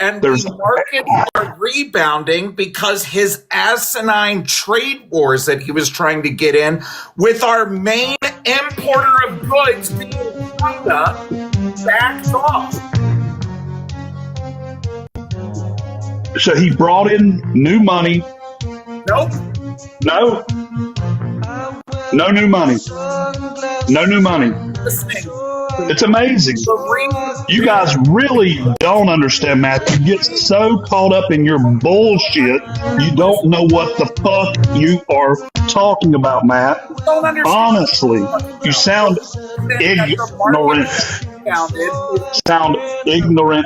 And the markets are rebounding because his asinine trade wars that he was trying to get in with our main importer of goods, being China, backed off. So he brought in new money. Nope. No. No new money. No new money. It's amazing. You guys really don't understand, Matt. You get so caught up in your bullshit, you don't know what the fuck you are talking about, Matt. Honestly, you sound ignorant. Sound ignorant.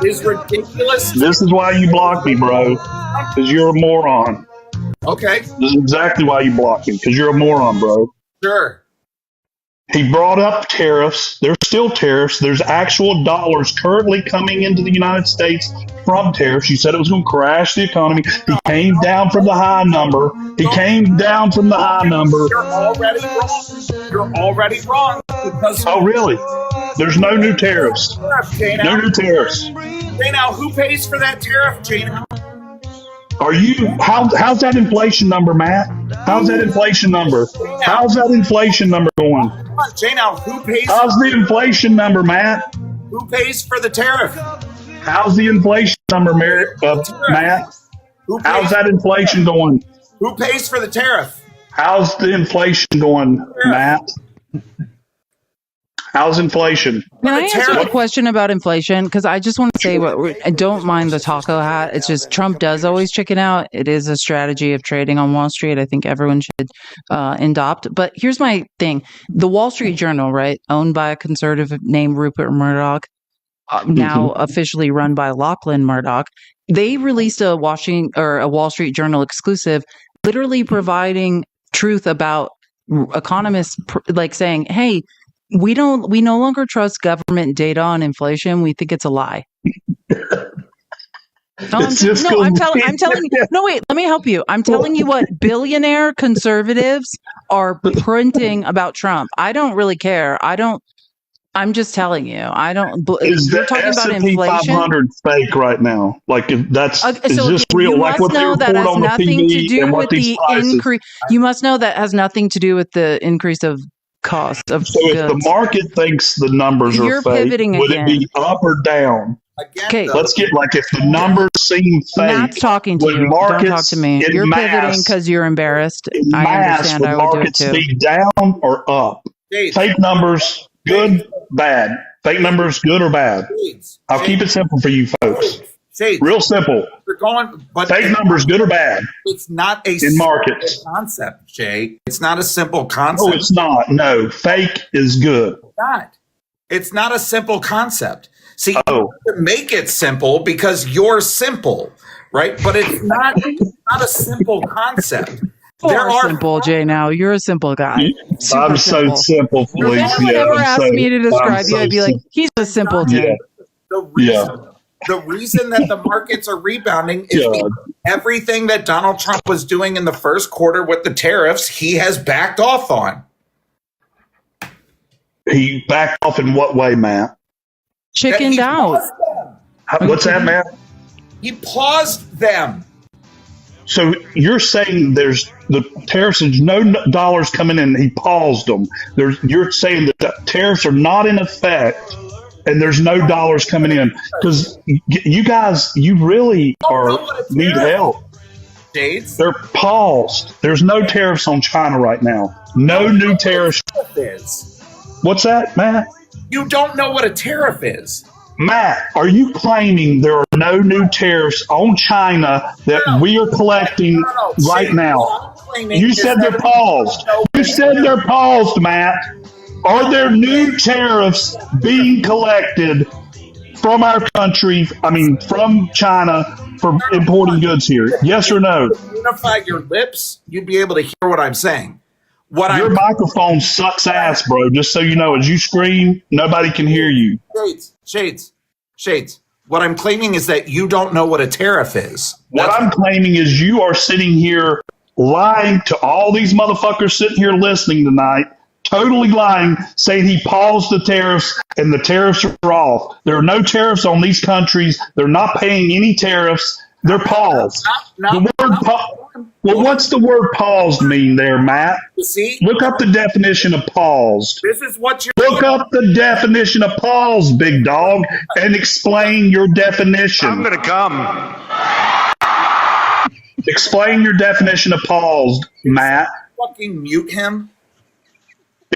Is ridiculous. This is why you block me, bro. Because you're a moron. Okay. This is exactly why you block me. Because you're a moron, bro. Sure. He brought up tariffs. There's still tariffs. There's actual dollars currently coming into the United States from tariffs. You said it was going to crash the economy. He came down from the high number. You're already wrong. You're already wrong. Oh, really? There's no new tariffs. No new tariffs. Hey, now, who pays for that tariff, Jane? Are you? How's that inflation number, Matt? How's that inflation number? How's that inflation number going? Come on, Jay, now, who pays? How's the inflation number, Matt? Who pays for the tariff? How's the inflation number, Matt? How's that inflation going? Who pays for the tariff? How's the inflation going, Matt? How's inflation? Can I answer the question about inflation? Because I just want to say I don't mind the taco hat. It's just Trump does always chicken out. It is a strategy of trading on Wall Street. I think everyone should adopt. But here's my thing. The Wall Street Journal, right, owned by a conservative named Rupert Murdoch, now officially run by Lachlan Murdoch, they released a Wall Street Journal exclusive, literally providing truth about economists like saying, hey, we no longer trust government data on inflation. We think it's a lie. I'm telling you. No, wait, let me help you. I'm telling you what billionaire conservatives are printing about Trump. I don't really care. I'm just telling you. I don't. Is the S&P 500 fake right now? Like, is this real? Like what they report on the TV and what these prices? You must know that has nothing to do with the increase of cost of so goods. If the market thinks the numbers are fake, would it be up or down? Okay, let's get if the numbers seem fake. Matt's talking to you. Don't talk to me. You're pivoting because you're embarrassed. I understand. I would do it too. Be down or up? Fake numbers, good, bad. Fake numbers, good or bad? I'll keep it simple for you folks. Real simple. Fake numbers, good or bad? It's not a in markets concept, Jay. It's not a simple concept. No, it's not. No, fake is good. It's not a simple concept. See, you have to make it simple because you're simple, right? But it's not a simple concept. Simple, Jay. Now you're a simple guy. I'm so simple, Felicia. If anyone ever asked me to describe you, I'd be like, he's a simple Jay. The reason that the markets are rebounding is because everything that Donald Trump was doing in the first quarter with the tariffs, he has backed off on. He backed off in what way, Matt? Chickened out. What's that, Matt? He paused them. So you're saying there's the tariffs, there's no dollars coming in. He paused them. You're saying that the tariffs are not in effect. And there's no dollars coming in because you guys, you really need help. They're paused. There's no tariffs on China right now. No new tariffs. What's that, Matt? You don't know what a tariff is. Matt, are you claiming there are no new tariffs on China that we are collecting right now? You said they're paused. You said they're paused, Matt. Are there new tariffs being collected from our country, from China, for importing goods here? Yes or no? If you unify your lips, you'd be able to hear what I'm saying. Your microphone sucks ass, bro. Just so you know, as you scream, nobody can hear you. Shades. What I'm claiming is that you don't know what a tariff is. What I'm claiming is you are sitting here lying to all these motherfuckers sitting here listening tonight, totally lying, saying he paused the tariffs and the tariffs are off. There are no tariffs on these countries. They're not paying any tariffs. They're paused. What's the word paused mean there, Matt? Look up the definition of paused. This is what you look up the definition of paused, big dog, and explain your definition. I'm gonna come. Explain your definition of paused, Matt. Fucking mute him.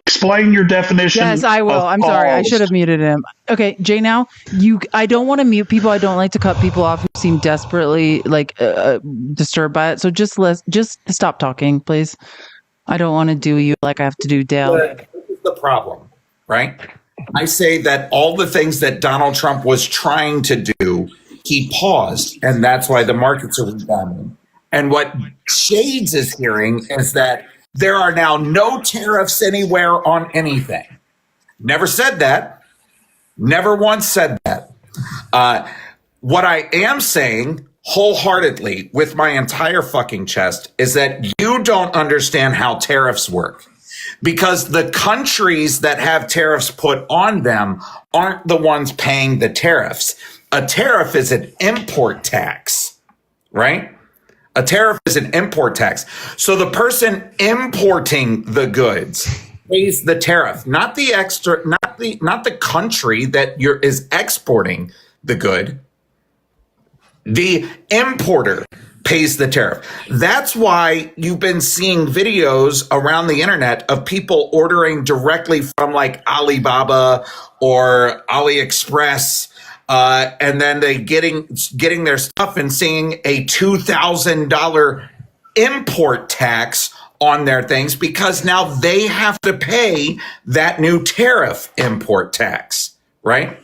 Explain your definition. Yes, I will. I'm sorry. I should have muted him. Okay, Jay, now I don't want to mute people. I don't like to cut people off who seem desperately disturbed by it. So just stop talking, please. I don't want to do you like I have to do Dale. This is the problem, right? I say that all the things that Donald Trump was trying to do, he paused, and that's why the markets are rebounding. And what Shades is hearing is that there are now no tariffs anywhere on anything. Never said that. Never once said that. What I am saying wholeheartedly with my entire fucking chest is that you don't understand how tariffs work, because the countries that have tariffs put on them aren't the ones paying the tariffs. A tariff is an import tax, right? A tariff is an import tax. So the person importing the goods pays the tariff, not the country that is exporting the good. The importer pays the tariff. That's why you've been seeing videos around the internet of people ordering directly from like Alibaba or AliExpress. And then they getting their stuff and seeing a $2,000 import tax on their things, because now they have to pay that new tariff import tax, right?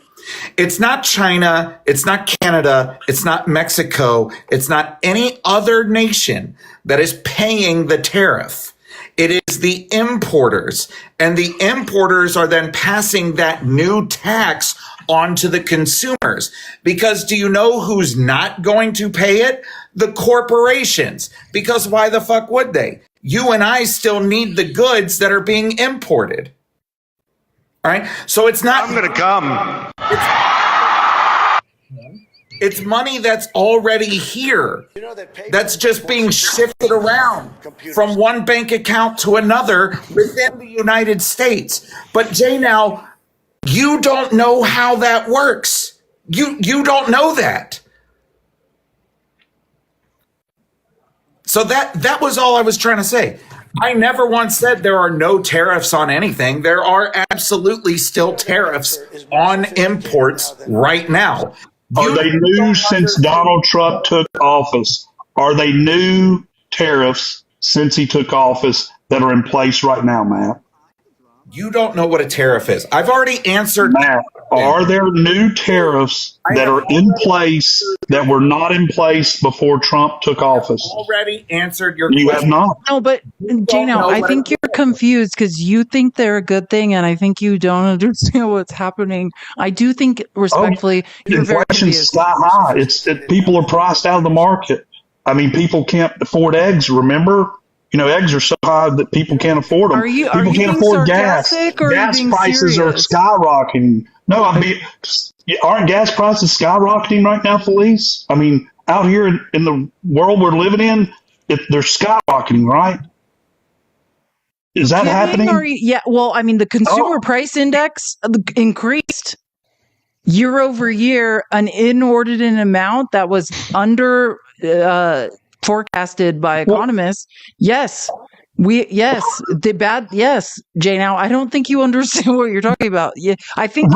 It's not China, it's not Canada, it's not Mexico, it's not any other nation that is paying the tariff. It is the importers, and the importers are then passing that new tax onto the consumers. Because do you know who's not going to pay it? The corporations. Because why the fuck would they? You and I still need the goods that are being imported. All right? So it's not... I'm going to come. It's money that's already here. That's just being shifted around from one bank account to another within the United States. But Jay, now, you don't know how that works. You don't know that. So that was all I was trying to say. I never once said there are no tariffs on anything. There are absolutely still tariffs on imports right now. Are they new since Donald Trump took office? Are they new tariffs since he took office that are in place right now, Matt? You don't know what a tariff is. I've already answered. Matt, are there new tariffs that are in place that were not in place before Trump took office? Already answered your question. You have not. No, but Jano, I think you're confused because you think they're a good thing, and I think you don't understand what's happening. I do think, respectfully, you're very confused. Inflation's sky high. People are priced out of the market. I mean, people can't afford eggs. Remember? You know, eggs are so high that people can't afford them. People can't afford gas. Gas prices are skyrocketing. No, aren't gas prices skyrocketing right now, Felice? I mean, out here in the world we're living in, they're skyrocketing, right? Is that happening? Yeah. Well, I mean, the consumer price index increased year over year, an inordinate amount that was under forecasted by economists. Yes. Jay. Now I don't think you understand what you're talking about. Yeah, I think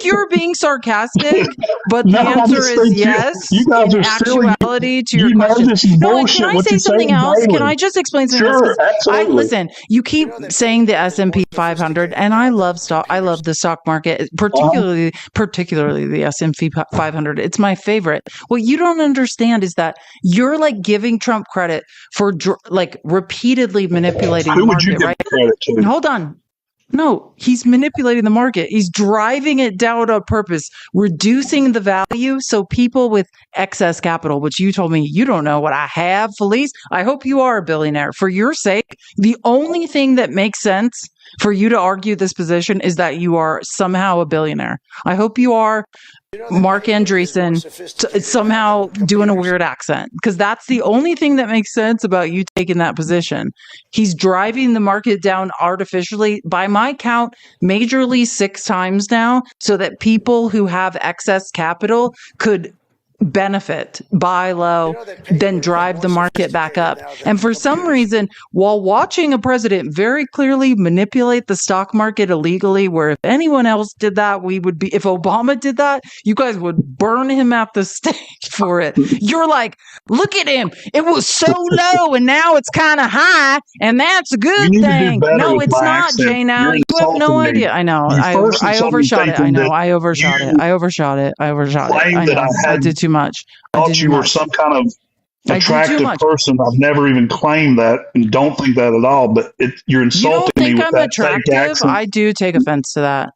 you're being sarcastic, but the answer is yes. You guys are actuality to your question. Can I say something else? Daily. Can I just explain something else? Sure, absolutely. Listen, you keep saying the S&P 500, and I love the stock market, particularly the S&P 500. It's my favorite. What you don't understand is that you're like giving Trump credit for like repeatedly manipulating the market, right? Hold on. No, he's manipulating the market. He's driving it down on purpose, reducing the value so people with excess capital, which you told me you don't know what I have, Felice. I hope you are a billionaire. For your sake, the only thing that makes sense for you to argue this position is that you are somehow a billionaire. I hope you are Mark Andreessen somehow doing a weird accent, because that's the only thing that makes sense about you taking that position. He's driving the market down artificially, by my count, majorly 6 times now, so that people who have excess capital could benefit, buy low, then drive the market back up. And for some reason, while watching a president very clearly manipulate the stock market illegally, where if anyone else did that, if Obama did that, you guys would burn him at the stake for it. You're like, look at him. It was so low and now it's kind of high, and that's a good thing. No, it's not, Jay. Now you have no idea. I know. I overshot it. I know. I overshot it. I did too much. I thought you were some kind of attractive person. I've never even claimed that and don't think that at all, but you're insulting me with that fake accent. I do take offense to that.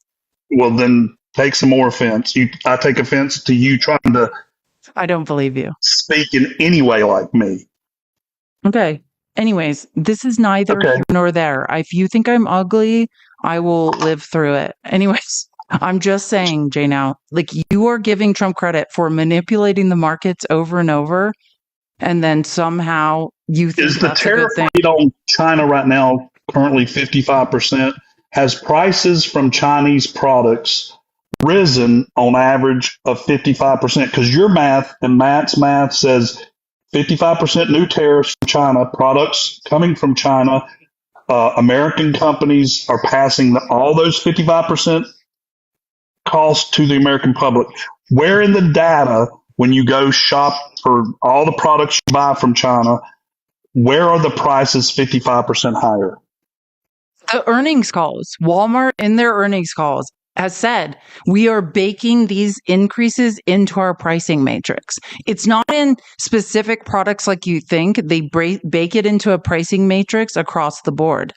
Well, then take some more offense. I take offense to you trying to I don't believe you. Speak in any way like me. Okay. Anyways, this is neither here nor there. If you think I'm ugly, I will live through it. Anyways, I'm just saying, Jay, now, like, you are giving Trump credit for manipulating the markets over and over, and then somehow you think is the tariff rate on China right now currently 55%? Has prices from Chinese products risen on average of 55%? Because your math and Matt's math says 55% new tariffs from China, products coming from China. American companies are passing all those 55% costs to the American public. Where in the data, when you go shop for all the products you buy from China, where are the prices 55% higher? The earnings calls. Walmart in their earnings calls has said, we are baking these increases into our pricing matrix. It's not in specific products like you think. They bake it into a pricing matrix across the board.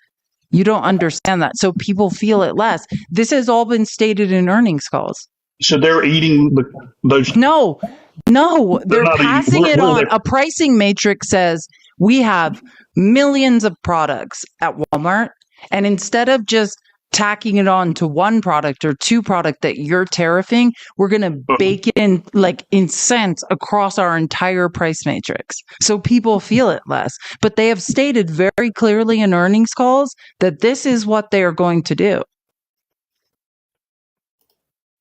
You don't understand that. So people feel it less. This has all been stated in earnings calls. So they're eating those. No, they're passing it on. A pricing matrix says we have millions of products at Walmart, and instead of just tacking it on to one product or two product that you're tariffing, we're going to bake it in like in cents across our entire price matrix. So people feel it less. But they have stated very clearly in earnings calls that this is what they are going to do.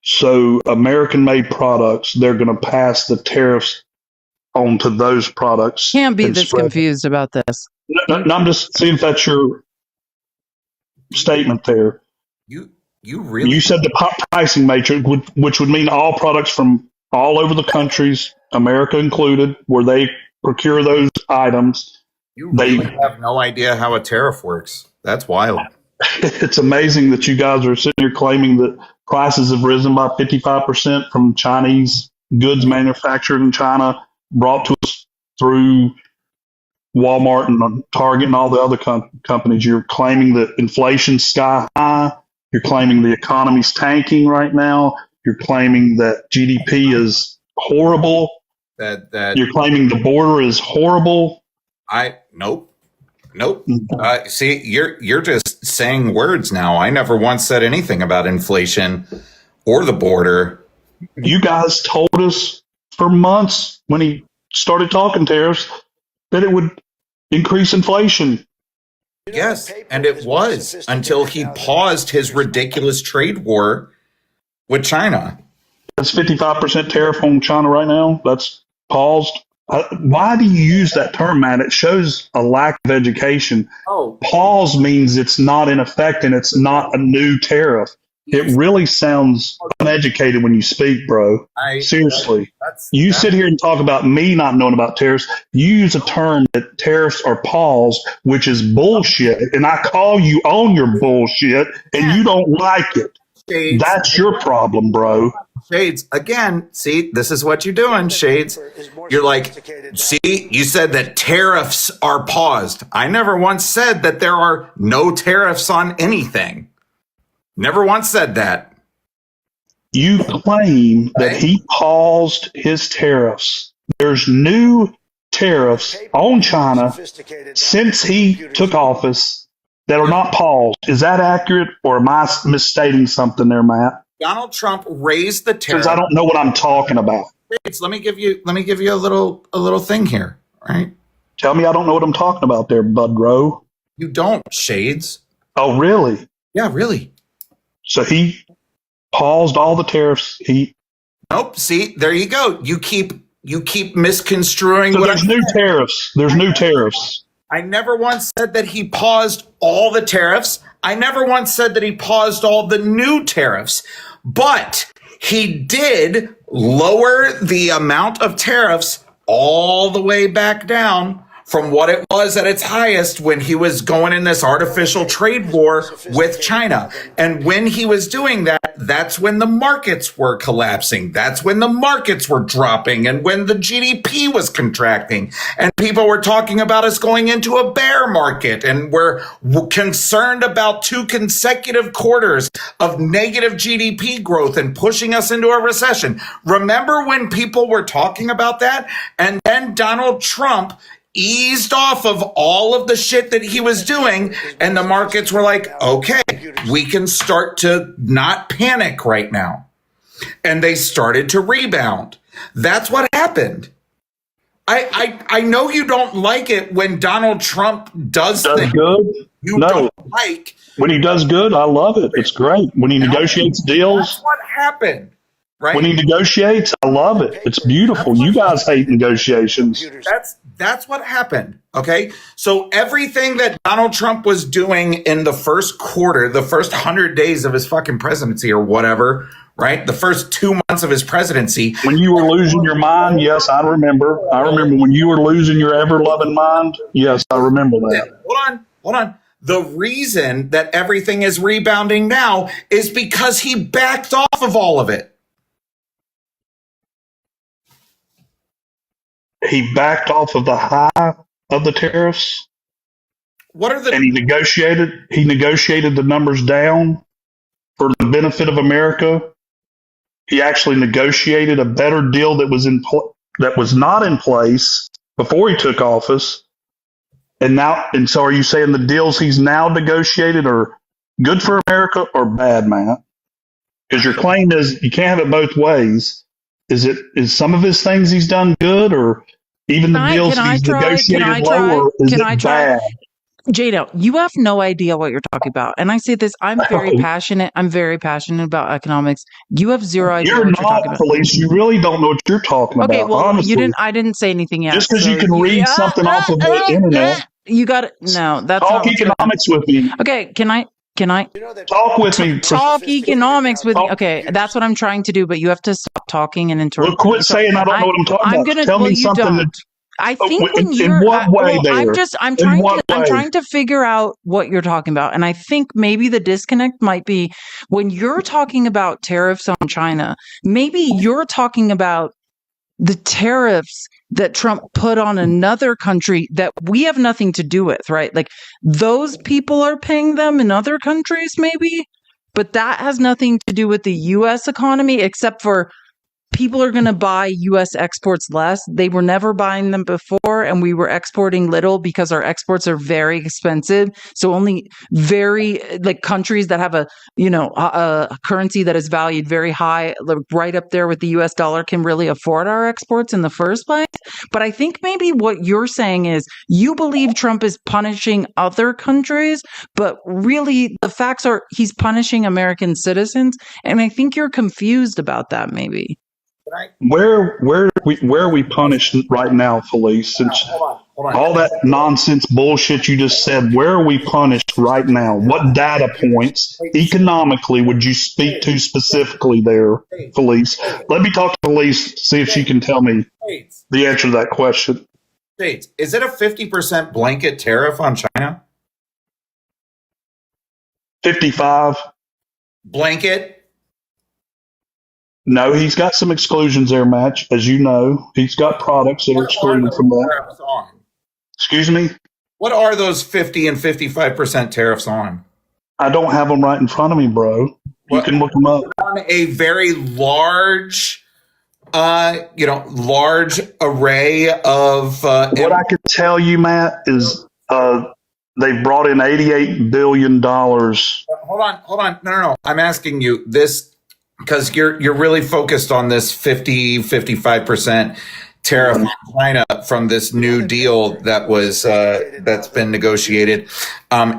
So American-made products, they're going to pass the tariffs onto those products. Can't be this confused about this. No, I'm just seeing if that's your statement there. You said the pricing matrix, which would mean all products from all over the countries, America included, where they procure those items. You really have no idea how a tariff works. That's wild. It's amazing that you guys are sitting here claiming that prices have risen by 55% from Chinese goods manufactured in China, brought to us through Walmart and Target and all the other companies. You're claiming that inflation's sky high. You're claiming the economy's tanking right now. You're claiming that GDP is horrible. You're claiming the border is horrible. Nope. See, you're just saying words now. I never once said anything about inflation or the border. You guys told us for months when he started talking tariffs that it would increase inflation. Yes, and it was until he paused his ridiculous trade war with China. That's 55% tariff on China right now. That's paused. Why do you use that term, man? It shows a lack of education. Pause means it's not in effect and it's not a new tariff. It really sounds uneducated when you speak, bro. Seriously. You sit here and talk about me not knowing about tariffs. You use a term that tariffs are paused, which is bullshit. And I call you on your bullshit and you don't like it. Shades. That's your problem, bro. Shades, again, see, this is what you're doing, Shades. You're like, see, you said that tariffs are paused. I never once said that there are no tariffs on anything. Never once said that. You claim that he paused his tariffs. There's new tariffs on China since he took office that are not paused. Is that accurate, or am I misstating something there, Matt? Donald Trump raised the tariff. Because I don't know what I'm talking about. Let me give you a little thing here, right? Tell me I don't know what I'm talking about there, Bud Rowe. You don't, Shades. Oh, really? Yeah, really. So he paused all the tariffs. Nope. See, there you go. You keep misconstruing. So there's new tariffs. There's new tariffs. I never once said that he paused all the tariffs. I never once said that he paused all the new tariffs. But he did lower the amount of tariffs all the way back down from what it was at its highest when he was going in this artificial trade war with China. And when he was doing that, that's when the markets were collapsing. That's when the markets were dropping and when the GDP was contracting. And people were talking about us going into a bear market, and we're concerned about 2 consecutive quarters of negative GDP growth and pushing us into a recession. Remember when people were talking about that? And then Donald Trump eased off of all of the shit that he was doing, and the markets were like, okay, we can start to not panic right now. And they started to rebound. That's what happened. I know you don't like it when Donald Trump does things good. You don't like. When he does good, I love it. It's great. When he negotiates deals. That's what happened. Right? When he negotiates, I love it. It's beautiful. You guys hate negotiations. That's what happened. Okay. So everything that Donald Trump was doing in the first quarter, the first 100 days of his fucking presidency or whatever, right? The first 2 months of his presidency. When you were losing your mind, yes, I remember. I remember when you were losing your ever-loving mind. Yes, I remember that. Hold on. The reason that everything is rebounding now is because he backed off of all of it. He backed off of the high of the tariffs. And he negotiated the numbers down for the benefit of America. He actually negotiated a better deal that was not in place before he took office. And so are you saying the deals he's now negotiated are good for America or bad, Matt? Because your claim is you can't have it both ways. Is some of his things he's done good, or even the deals he's negotiated lower, is it bad? Jado, you have no idea what you're talking about. And I say this, I'm very passionate. I'm very passionate about economics. You have zero idea what you're talking about. Police. You really don't know what you're talking about. Okay, well, honestly. I didn't say anything yet. Just because you can read something off of the internet. You got it. No, that's Talk economics with me. Okay, can I talk with me? Talk economics with me. Okay, that's what I'm trying to do, but you have to stop talking and interrupt. Well, quit saying I don't know what I'm talking about. Tell me something. I think when you're, in what way I'm trying to figure out what you're talking about. And I think maybe the disconnect might be when you're talking about tariffs on China, maybe you're talking about the tariffs that Trump put on another country that we have nothing to do with, right? Like those people are paying them in other countries, maybe, but that has nothing to do with the U.S. economy, except for people are going to buy U.S. exports less. They were never buying them before, and we were exporting little because our exports are very expensive. So only countries that have a currency that is valued very high, right up there with the U.S. dollar, can really afford our exports in the first place. But I think maybe what you're saying is you believe Trump is punishing other countries, but really the facts are he's punishing American citizens. And I think you're confused about that, maybe. where are we punished right now, Felice? Since Hold on. all that nonsense bullshit you just said, where are we punished right now? What data points economically would you speak to specifically there, Felice? Let me talk to Felice, see if she can tell me the answer to that question. States, is it a 50% blanket tariff on China? 55. Blanket? No, he's got some exclusions there, Match. As you know, he's got products that are excluded from that. Excuse me? What are those 50 and 55% tariffs on? I don't have them right in front of me, bro. You can look them up. On a very large, large array of. What I can tell you, Matt, is they brought in $88 billion. Hold on. No. I'm asking you this because you're really focused on this 55% tariff on China from this new deal that was that's been negotiated.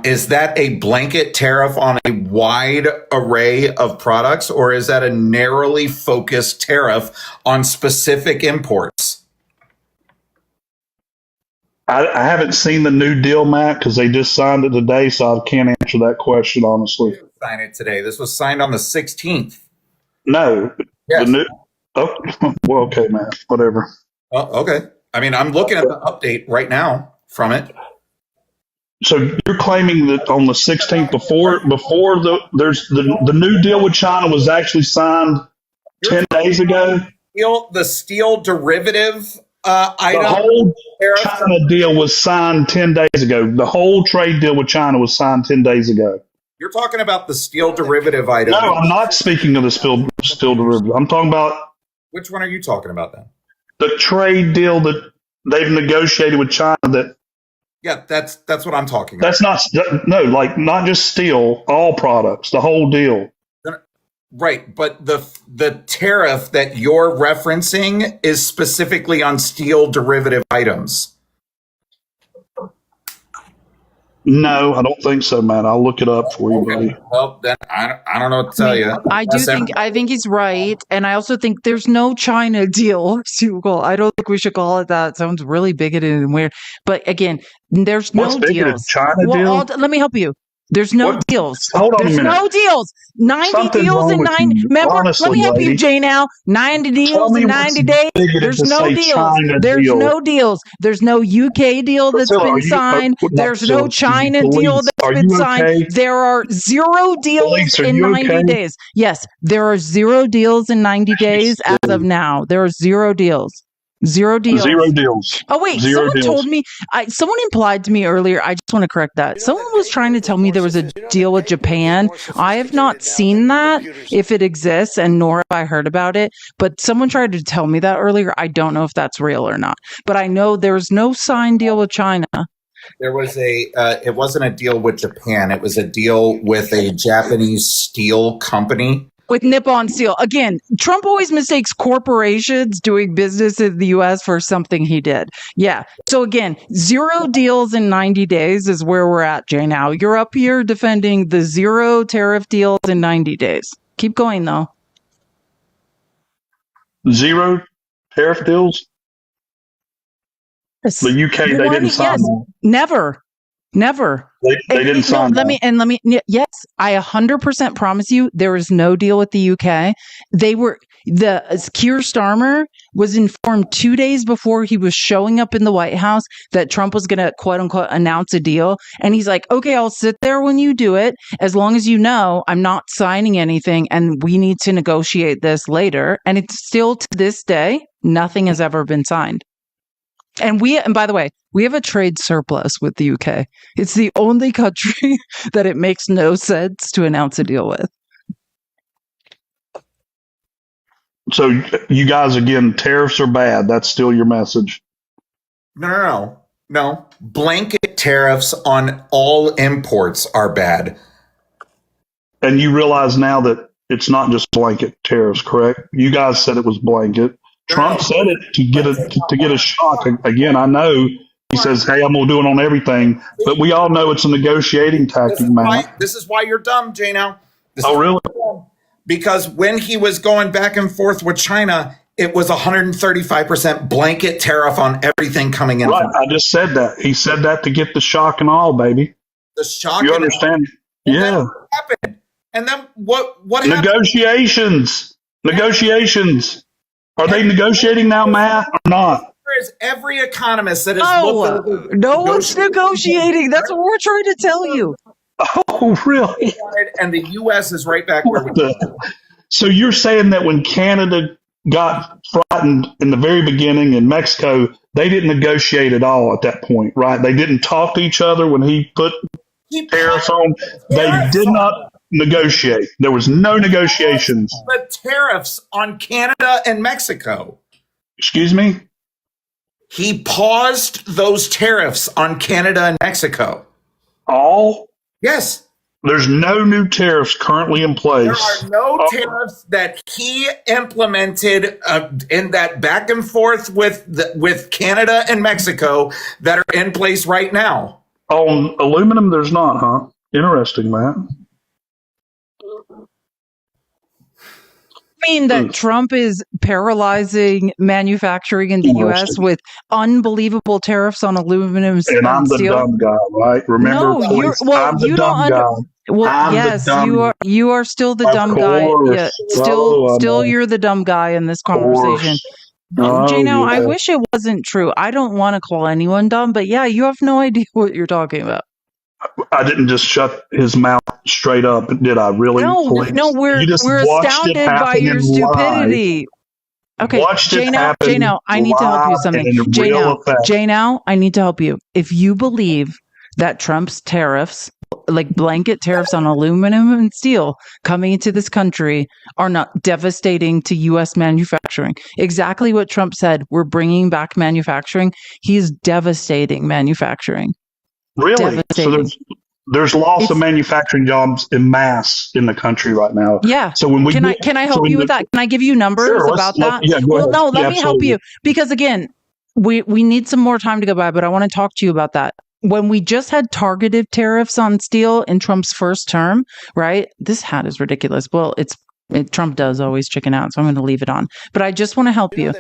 Is that a blanket tariff on a wide array of products, or is that a narrowly focused tariff on specific imports? I haven't seen the new deal, Matt, because they just signed it today, so I can't answer that question honestly. Sign it today. This was signed on the 16th. No. Yes. Well, okay, Matt. Whatever. Oh, okay. I mean, I'm looking at the update right now from it. So you're claiming that on the 16th, before the new deal with China was actually signed 10 days ago? The steel derivative item. The whole China deal was signed 10 days ago. The whole trade deal with China was signed 10 days ago. You're talking about the steel derivative item. No, I'm not speaking of the steel derivative. I'm talking about. Which one are you talking about then? The trade deal that they've negotiated with China that. Yeah, that's what I'm talking about. That's not just steel, all products, the whole deal. Right, but the tariff that you're referencing is specifically on steel derivative items. No, I don't think so, man. I'll look it up for you, buddy. Well, then I don't know what to tell you. I think he's right, and I also think there's no China deal. I don't think we should call it that. It sounds really bigoted and weird. But again, there's no deals. China deal? Let me help you. There's no deals. Hold on a minute. There's no deals. 90 Something's deals in wrong with 90. you. Remember, Honestly, let me help lady. you, Jay. Now 90 deals in 90 days. There's no deals. There's no deals. There's no UK deal that's been signed. There's no China deal that's been signed. There are 0 deals in 90 days. Yes, there are 0 deals in 90 days as of now. There are 0 deals. 0 deals. 0 deals. Oh wait, someone told me. Someone implied to me earlier. I just want to correct that. Someone was trying to tell me there was a deal with Japan. I have not seen that, if it exists, and nor have I heard about it. But someone tried to tell me that earlier. I don't know if that's real or not. But I know there's no signed deal with China. There was it wasn't a deal with Japan. It was a deal with a Japanese steel company. With Nippon Steel. Again, Trump always mistakes corporations doing business in the U.S. for something he did. Yeah. So again, 0 deals in 90 days is where we're at, Jay. Now, you're up here defending the 0 tariff deals in 90 days. Keep going, though. 0 tariff deals? Yes. The UK, they didn't sign them. Never. They didn't sign that. Yes, I 100% promise you there is no deal with the UK. Keir Starmer was informed 2 days before he was showing up in the White House that Trump was going to quote unquote announce a deal. And he's like, okay, I'll sit there when you do it. As long as you know I'm not signing anything and we need to negotiate this later. And it's still to this day, nothing has ever been signed. And by the way, we have a trade surplus with the UK. It's the only country that it makes no sense to announce a deal with. So you guys, again, tariffs are bad. That's still your message. No. Blanket tariffs on all imports are bad. And you realize now that it's not just blanket tariffs, correct? You guys said it was blanket. Trump said it to get a shock. Again, I know he says, hey, I'm going to do it on everything. But we all know it's a negotiating tactic, man. This is why you're dumb, Jay, now. Oh, really? Because when he was going back and forth with China, it was 135% blanket tariff on everything coming in. Right. I just said that. He said that to get the shock and all, baby. The shock. You understand? Yeah. Happened. And then what Negotiations. Negotiations. Are they negotiating now, Matt, or not? There is every economist that is. No one's negotiating. That's what we're trying to tell you. Oh, really? And the U.S. is right back where we were. So you're saying that when Canada got frightened in the very beginning in Mexico, they didn't negotiate at all at that point, right? They didn't talk to each other when he put tariffs on. They did not negotiate. There was no negotiations. The tariffs on Canada and Mexico. Excuse me? He paused those tariffs on Canada and Mexico. All? Yes. There's no new tariffs currently in place. There are no tariffs that he implemented in that back and forth with Canada and Mexico that are in place right now. On aluminum, there's not, huh? Interesting, Matt. I mean that Trump is paralyzing manufacturing in the U.S. with unbelievable tariffs on aluminum and steel. And I'm the dumb guy, right? Remember, no, I'm the dumb guy. Well, yes, you are still the dumb guy. Yeah, still, you're the dumb guy in this conversation. Jano, I wish it wasn't true. I don't want to call anyone dumb, but yeah, you have no idea what you're talking about. I didn't just shut his mouth straight up, did I? Really? No, we're astounded by your stupidity. Okay, Jano, I need to help you something. Jano, I need to help you. If you believe that Trump's tariffs, like blanket tariffs on aluminum and steel coming into this country, are not devastating to U.S. manufacturing, exactly what Trump said, we're bringing back manufacturing. He's devastating manufacturing. Really? So there's loss of manufacturing jobs in mass in the country right now. Yeah. So when we can I help you with that? Can I give you numbers about that? Yeah. Let me help you, because again, we need some more time to go by, but I want to talk to you about that. When we just had targeted tariffs on steel in Trump's first term, right? This hat is ridiculous. Well, Trump does always chicken out, so I'm going to leave it on. But I just want to help you.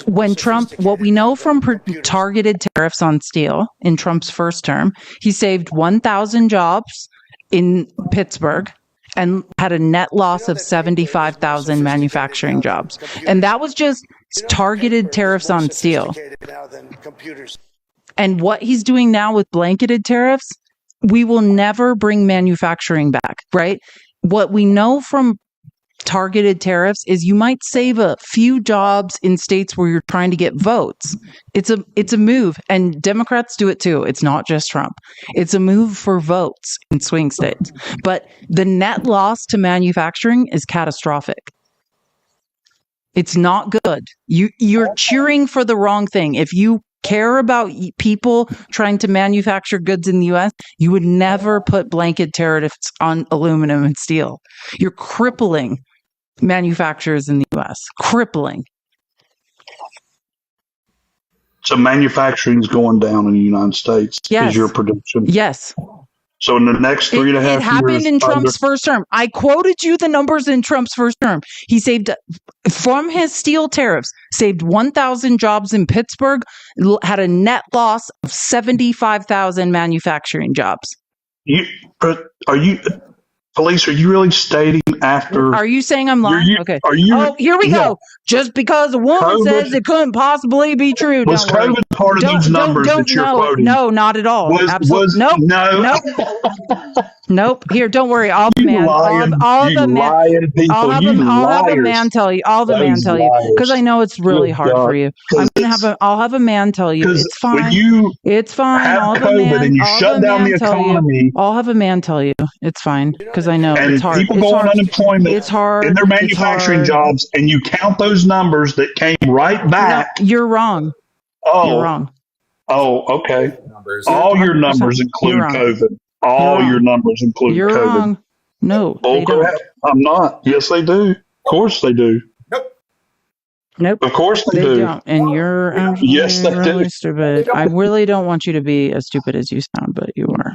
When Trump, what we know from targeted tariffs on steel in Trump's first term, he saved 1,000 jobs in Pittsburgh and had a net loss of 75,000 manufacturing jobs. And that was just targeted tariffs on steel. And what he's doing now with blanketed tariffs, we will never bring manufacturing back, right? What we know from targeted tariffs is you might save a few jobs in states where you're trying to get votes. It's a move, and Democrats do it too. It's not just Trump. It's a move for votes in swing states. But the net loss to manufacturing is catastrophic. It's not good. You're cheering for the wrong thing. If you care about people trying to manufacture goods in the U.S., you would never put blanket tariffs on aluminum and steel. You're crippling manufacturers in the U.S. Crippling. So manufacturing is going down in the United States, is your prediction? Yes. So in the next 3.5 years... It happened in Trump's first term. I quoted you the numbers in Trump's first term. He saved, from his steel tariffs, saved 1,000 jobs in Pittsburgh, had a net loss of 75,000 manufacturing jobs. Police, are you really stating after... Are you saying I'm lying? Okay. Here we go. Just because a woman says it couldn't possibly be true. Was COVID part of these numbers that you're quoting? No, not at all. Absolutely. Nope. Here, don't worry. I'll have a man tell you. Because I know it's really hard for you. I'll have a man tell you. It's fine. It's fine. Have COVID and you shut down the economy. I'll have a man tell you. It's fine. Because I know and it's hard. People go on unemployment in their manufacturing jobs, and you count those numbers that came right back. No, you're wrong. You're wrong. Oh, okay. All your numbers include COVID. All your numbers include COVID. You're wrong. No, they don't. I'm not. Yes, they do. Of course they do. Nope. Of course they do. Don't. And you're really stupid. I really don't want you to be as stupid as you sound, but you are.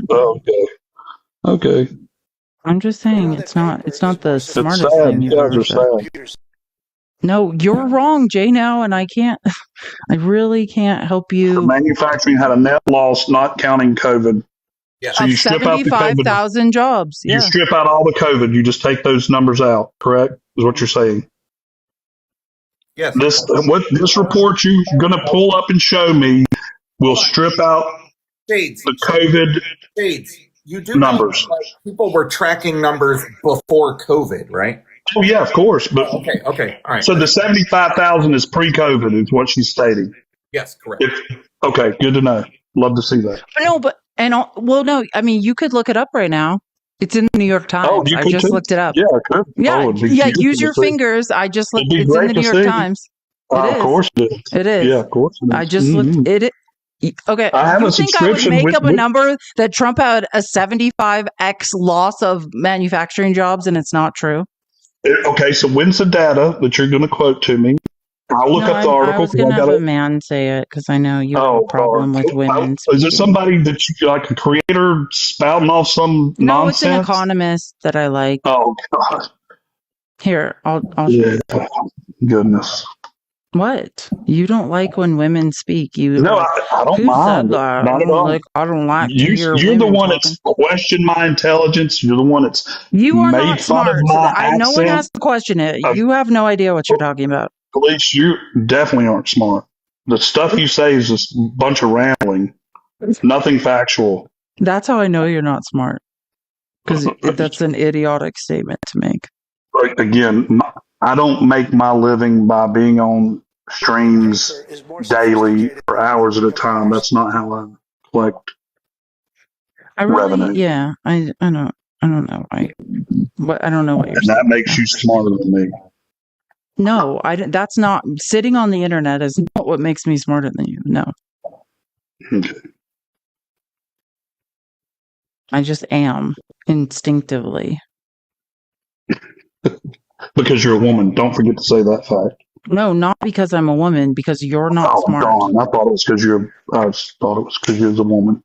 Okay. I'm just saying it's not the smartest thing you've ever said. No, you're wrong, Jay. Now, and I really can't help you. Manufacturing had a net loss, not counting COVID. Yeah. So you strip out the COVID. 75,000 jobs. Yeah. You strip out all the COVID. You just take those numbers out. Correct? Is what you're saying? Yes. This report you're going to pull up and show me will strip out Shades. the COVID Shades. You do numbers. know, like, people were tracking numbers before COVID, right? Oh yeah, of course. But okay, all right. So the 75,000 is pre-COVID, is what she's stating. Yes, correct. Okay, good to know. Love to see that. No, no. I mean, you could look it up right now. It's in the New York Times. Oh, you I could just too? looked it up. Yeah, I could. Yeah, Oh, use your fingers. I just looked. It's in the New York Times. Of course it is. It is. Yeah, of course it is. I just looked. Okay, I have you a think I would subscription make up a with- number that Trump had a 75x loss of manufacturing jobs, and it's not true? Okay, so when's the data that you're going to quote to me? I'll look up the article. I was going to have a man say it because I know you have a problem with women. Is it somebody that you like, a creator spouting off some No, nonsense? it's an economist that I like. Oh God! Here, I'll Yeah, goodness. What? You don't like when women speak? You No, I don't who mind. said that? Not at all. Like, I don't like to hear You're the women one talking. that's questioned my intelligence. You're the one that's You are made not fun smart. of my No one accent. has to question it. You have no idea what you're talking about. At least you definitely aren't smart. The stuff you say is just a bunch of rambling, nothing factual. That's how I know you're not smart. Because that's an idiotic statement to make. Like, again, I don't make my living by being on streams daily for hours at a time. That's not how I collect revenue. Yeah, I don't know. I don't know what you're And saying. that makes you smarter than me. No, that's not sitting on the internet is not what makes me smarter than you. No. Okay. I just am instinctively. Because you're a woman. Don't forget to say that fact. No, not because I'm a woman, because you're not Oh, smart. darn. I thought it was because you're a woman.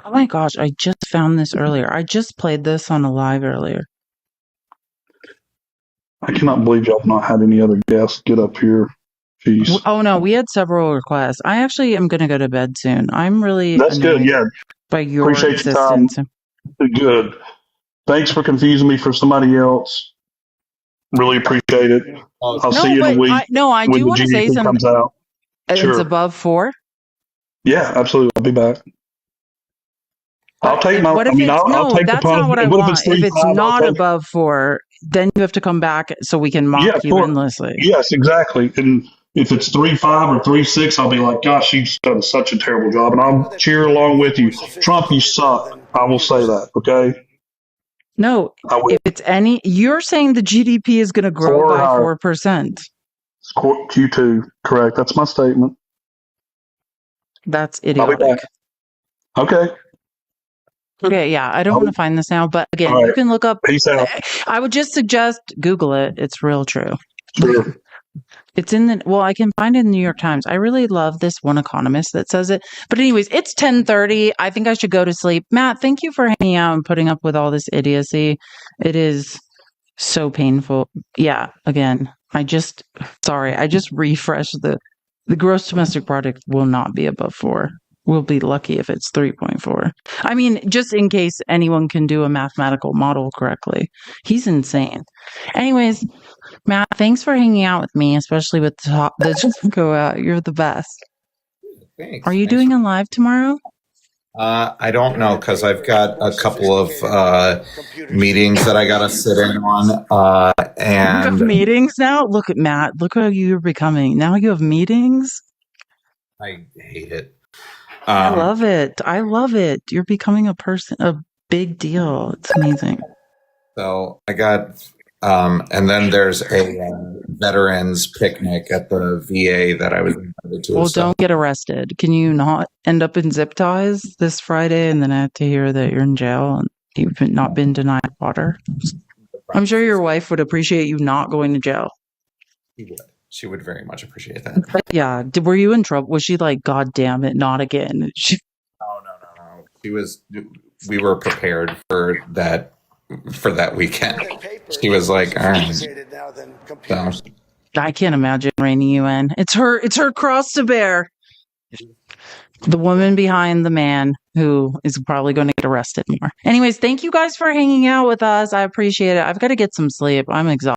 Oh my gosh, I just found this earlier. I just played this on a live earlier. I cannot believe y'all have not had any other guests get up here. Jeez. Oh no, we had several requests. I actually am going to go to bed soon. I'm really That's good. annoyed Yeah. by your Appreciate your time. existence. Good. Thanks for confusing me for somebody else. Really appreciate it. I'll see you in a week. I when do the want to say GDP something. comes out. It's Sure. above 4. Yeah, absolutely. I'll be back. I'll take my. What if I'll take the that's not what I what want. if it's If it's 3.5, not I'll take- above 4, then you have to come back so we can mock Yeah, you 4. endlessly. Yes, exactly. And if it's 3.5 or 3.6, I'll be like, gosh, she's done such a terrible job, and I'll cheer along with you. Trump, you suck. I will say that. Okay. No, if it's you're saying the GDP is going to grow 4 or by higher. 4%. Q2, correct. That's my statement. That's I'll be idiotic. back. Okay. Okay, yeah, I don't want to find this now, but again, All right. you can look up. Peace out. I would just suggest Google it. It's real true. Sure. It's I can find it in the New York Times. I really love this one economist that says it. But anyways, it's 10:30. I think I should go to sleep. Matt, thank you for hanging out and putting up with all this idiocy. It is so painful. Yeah, again, I just refreshed the gross domestic product will not be above 4. We'll be lucky if it's 3.4. I mean, just in case anyone can do a mathematical model correctly. He's insane. Anyways, Matt, thanks for hanging out with me, especially with the just go out. You're the best. Thanks. Are you doing a live tomorrow? I don't know because I've got a couple of meetings that I got to sit in on. You have And meetings now? Look at Matt. Look how you're becoming. Now you have meetings? I hate it. I love it. I love it. You're becoming a big deal. It's amazing. So I got, and then there's a veterans picnic at the VA that I was invited to. Well, So don't get arrested. Can you not end up in zip ties this Friday and then I have to hear that you're in jail and you've not been denied water? I'm sure your wife would appreciate you not going to jail. she would very much appreciate that. But yeah, were you in trouble? Was she like, God damn it, not again? She was. We were prepared for that weekend. She was like, all right. So, I can't imagine reining you in. It's her cross to bear. The woman behind the man who is probably going to get arrested more. Anyways, thank you guys for hanging out with us. I appreciate it. I've got to get some sleep. I'm exhausted.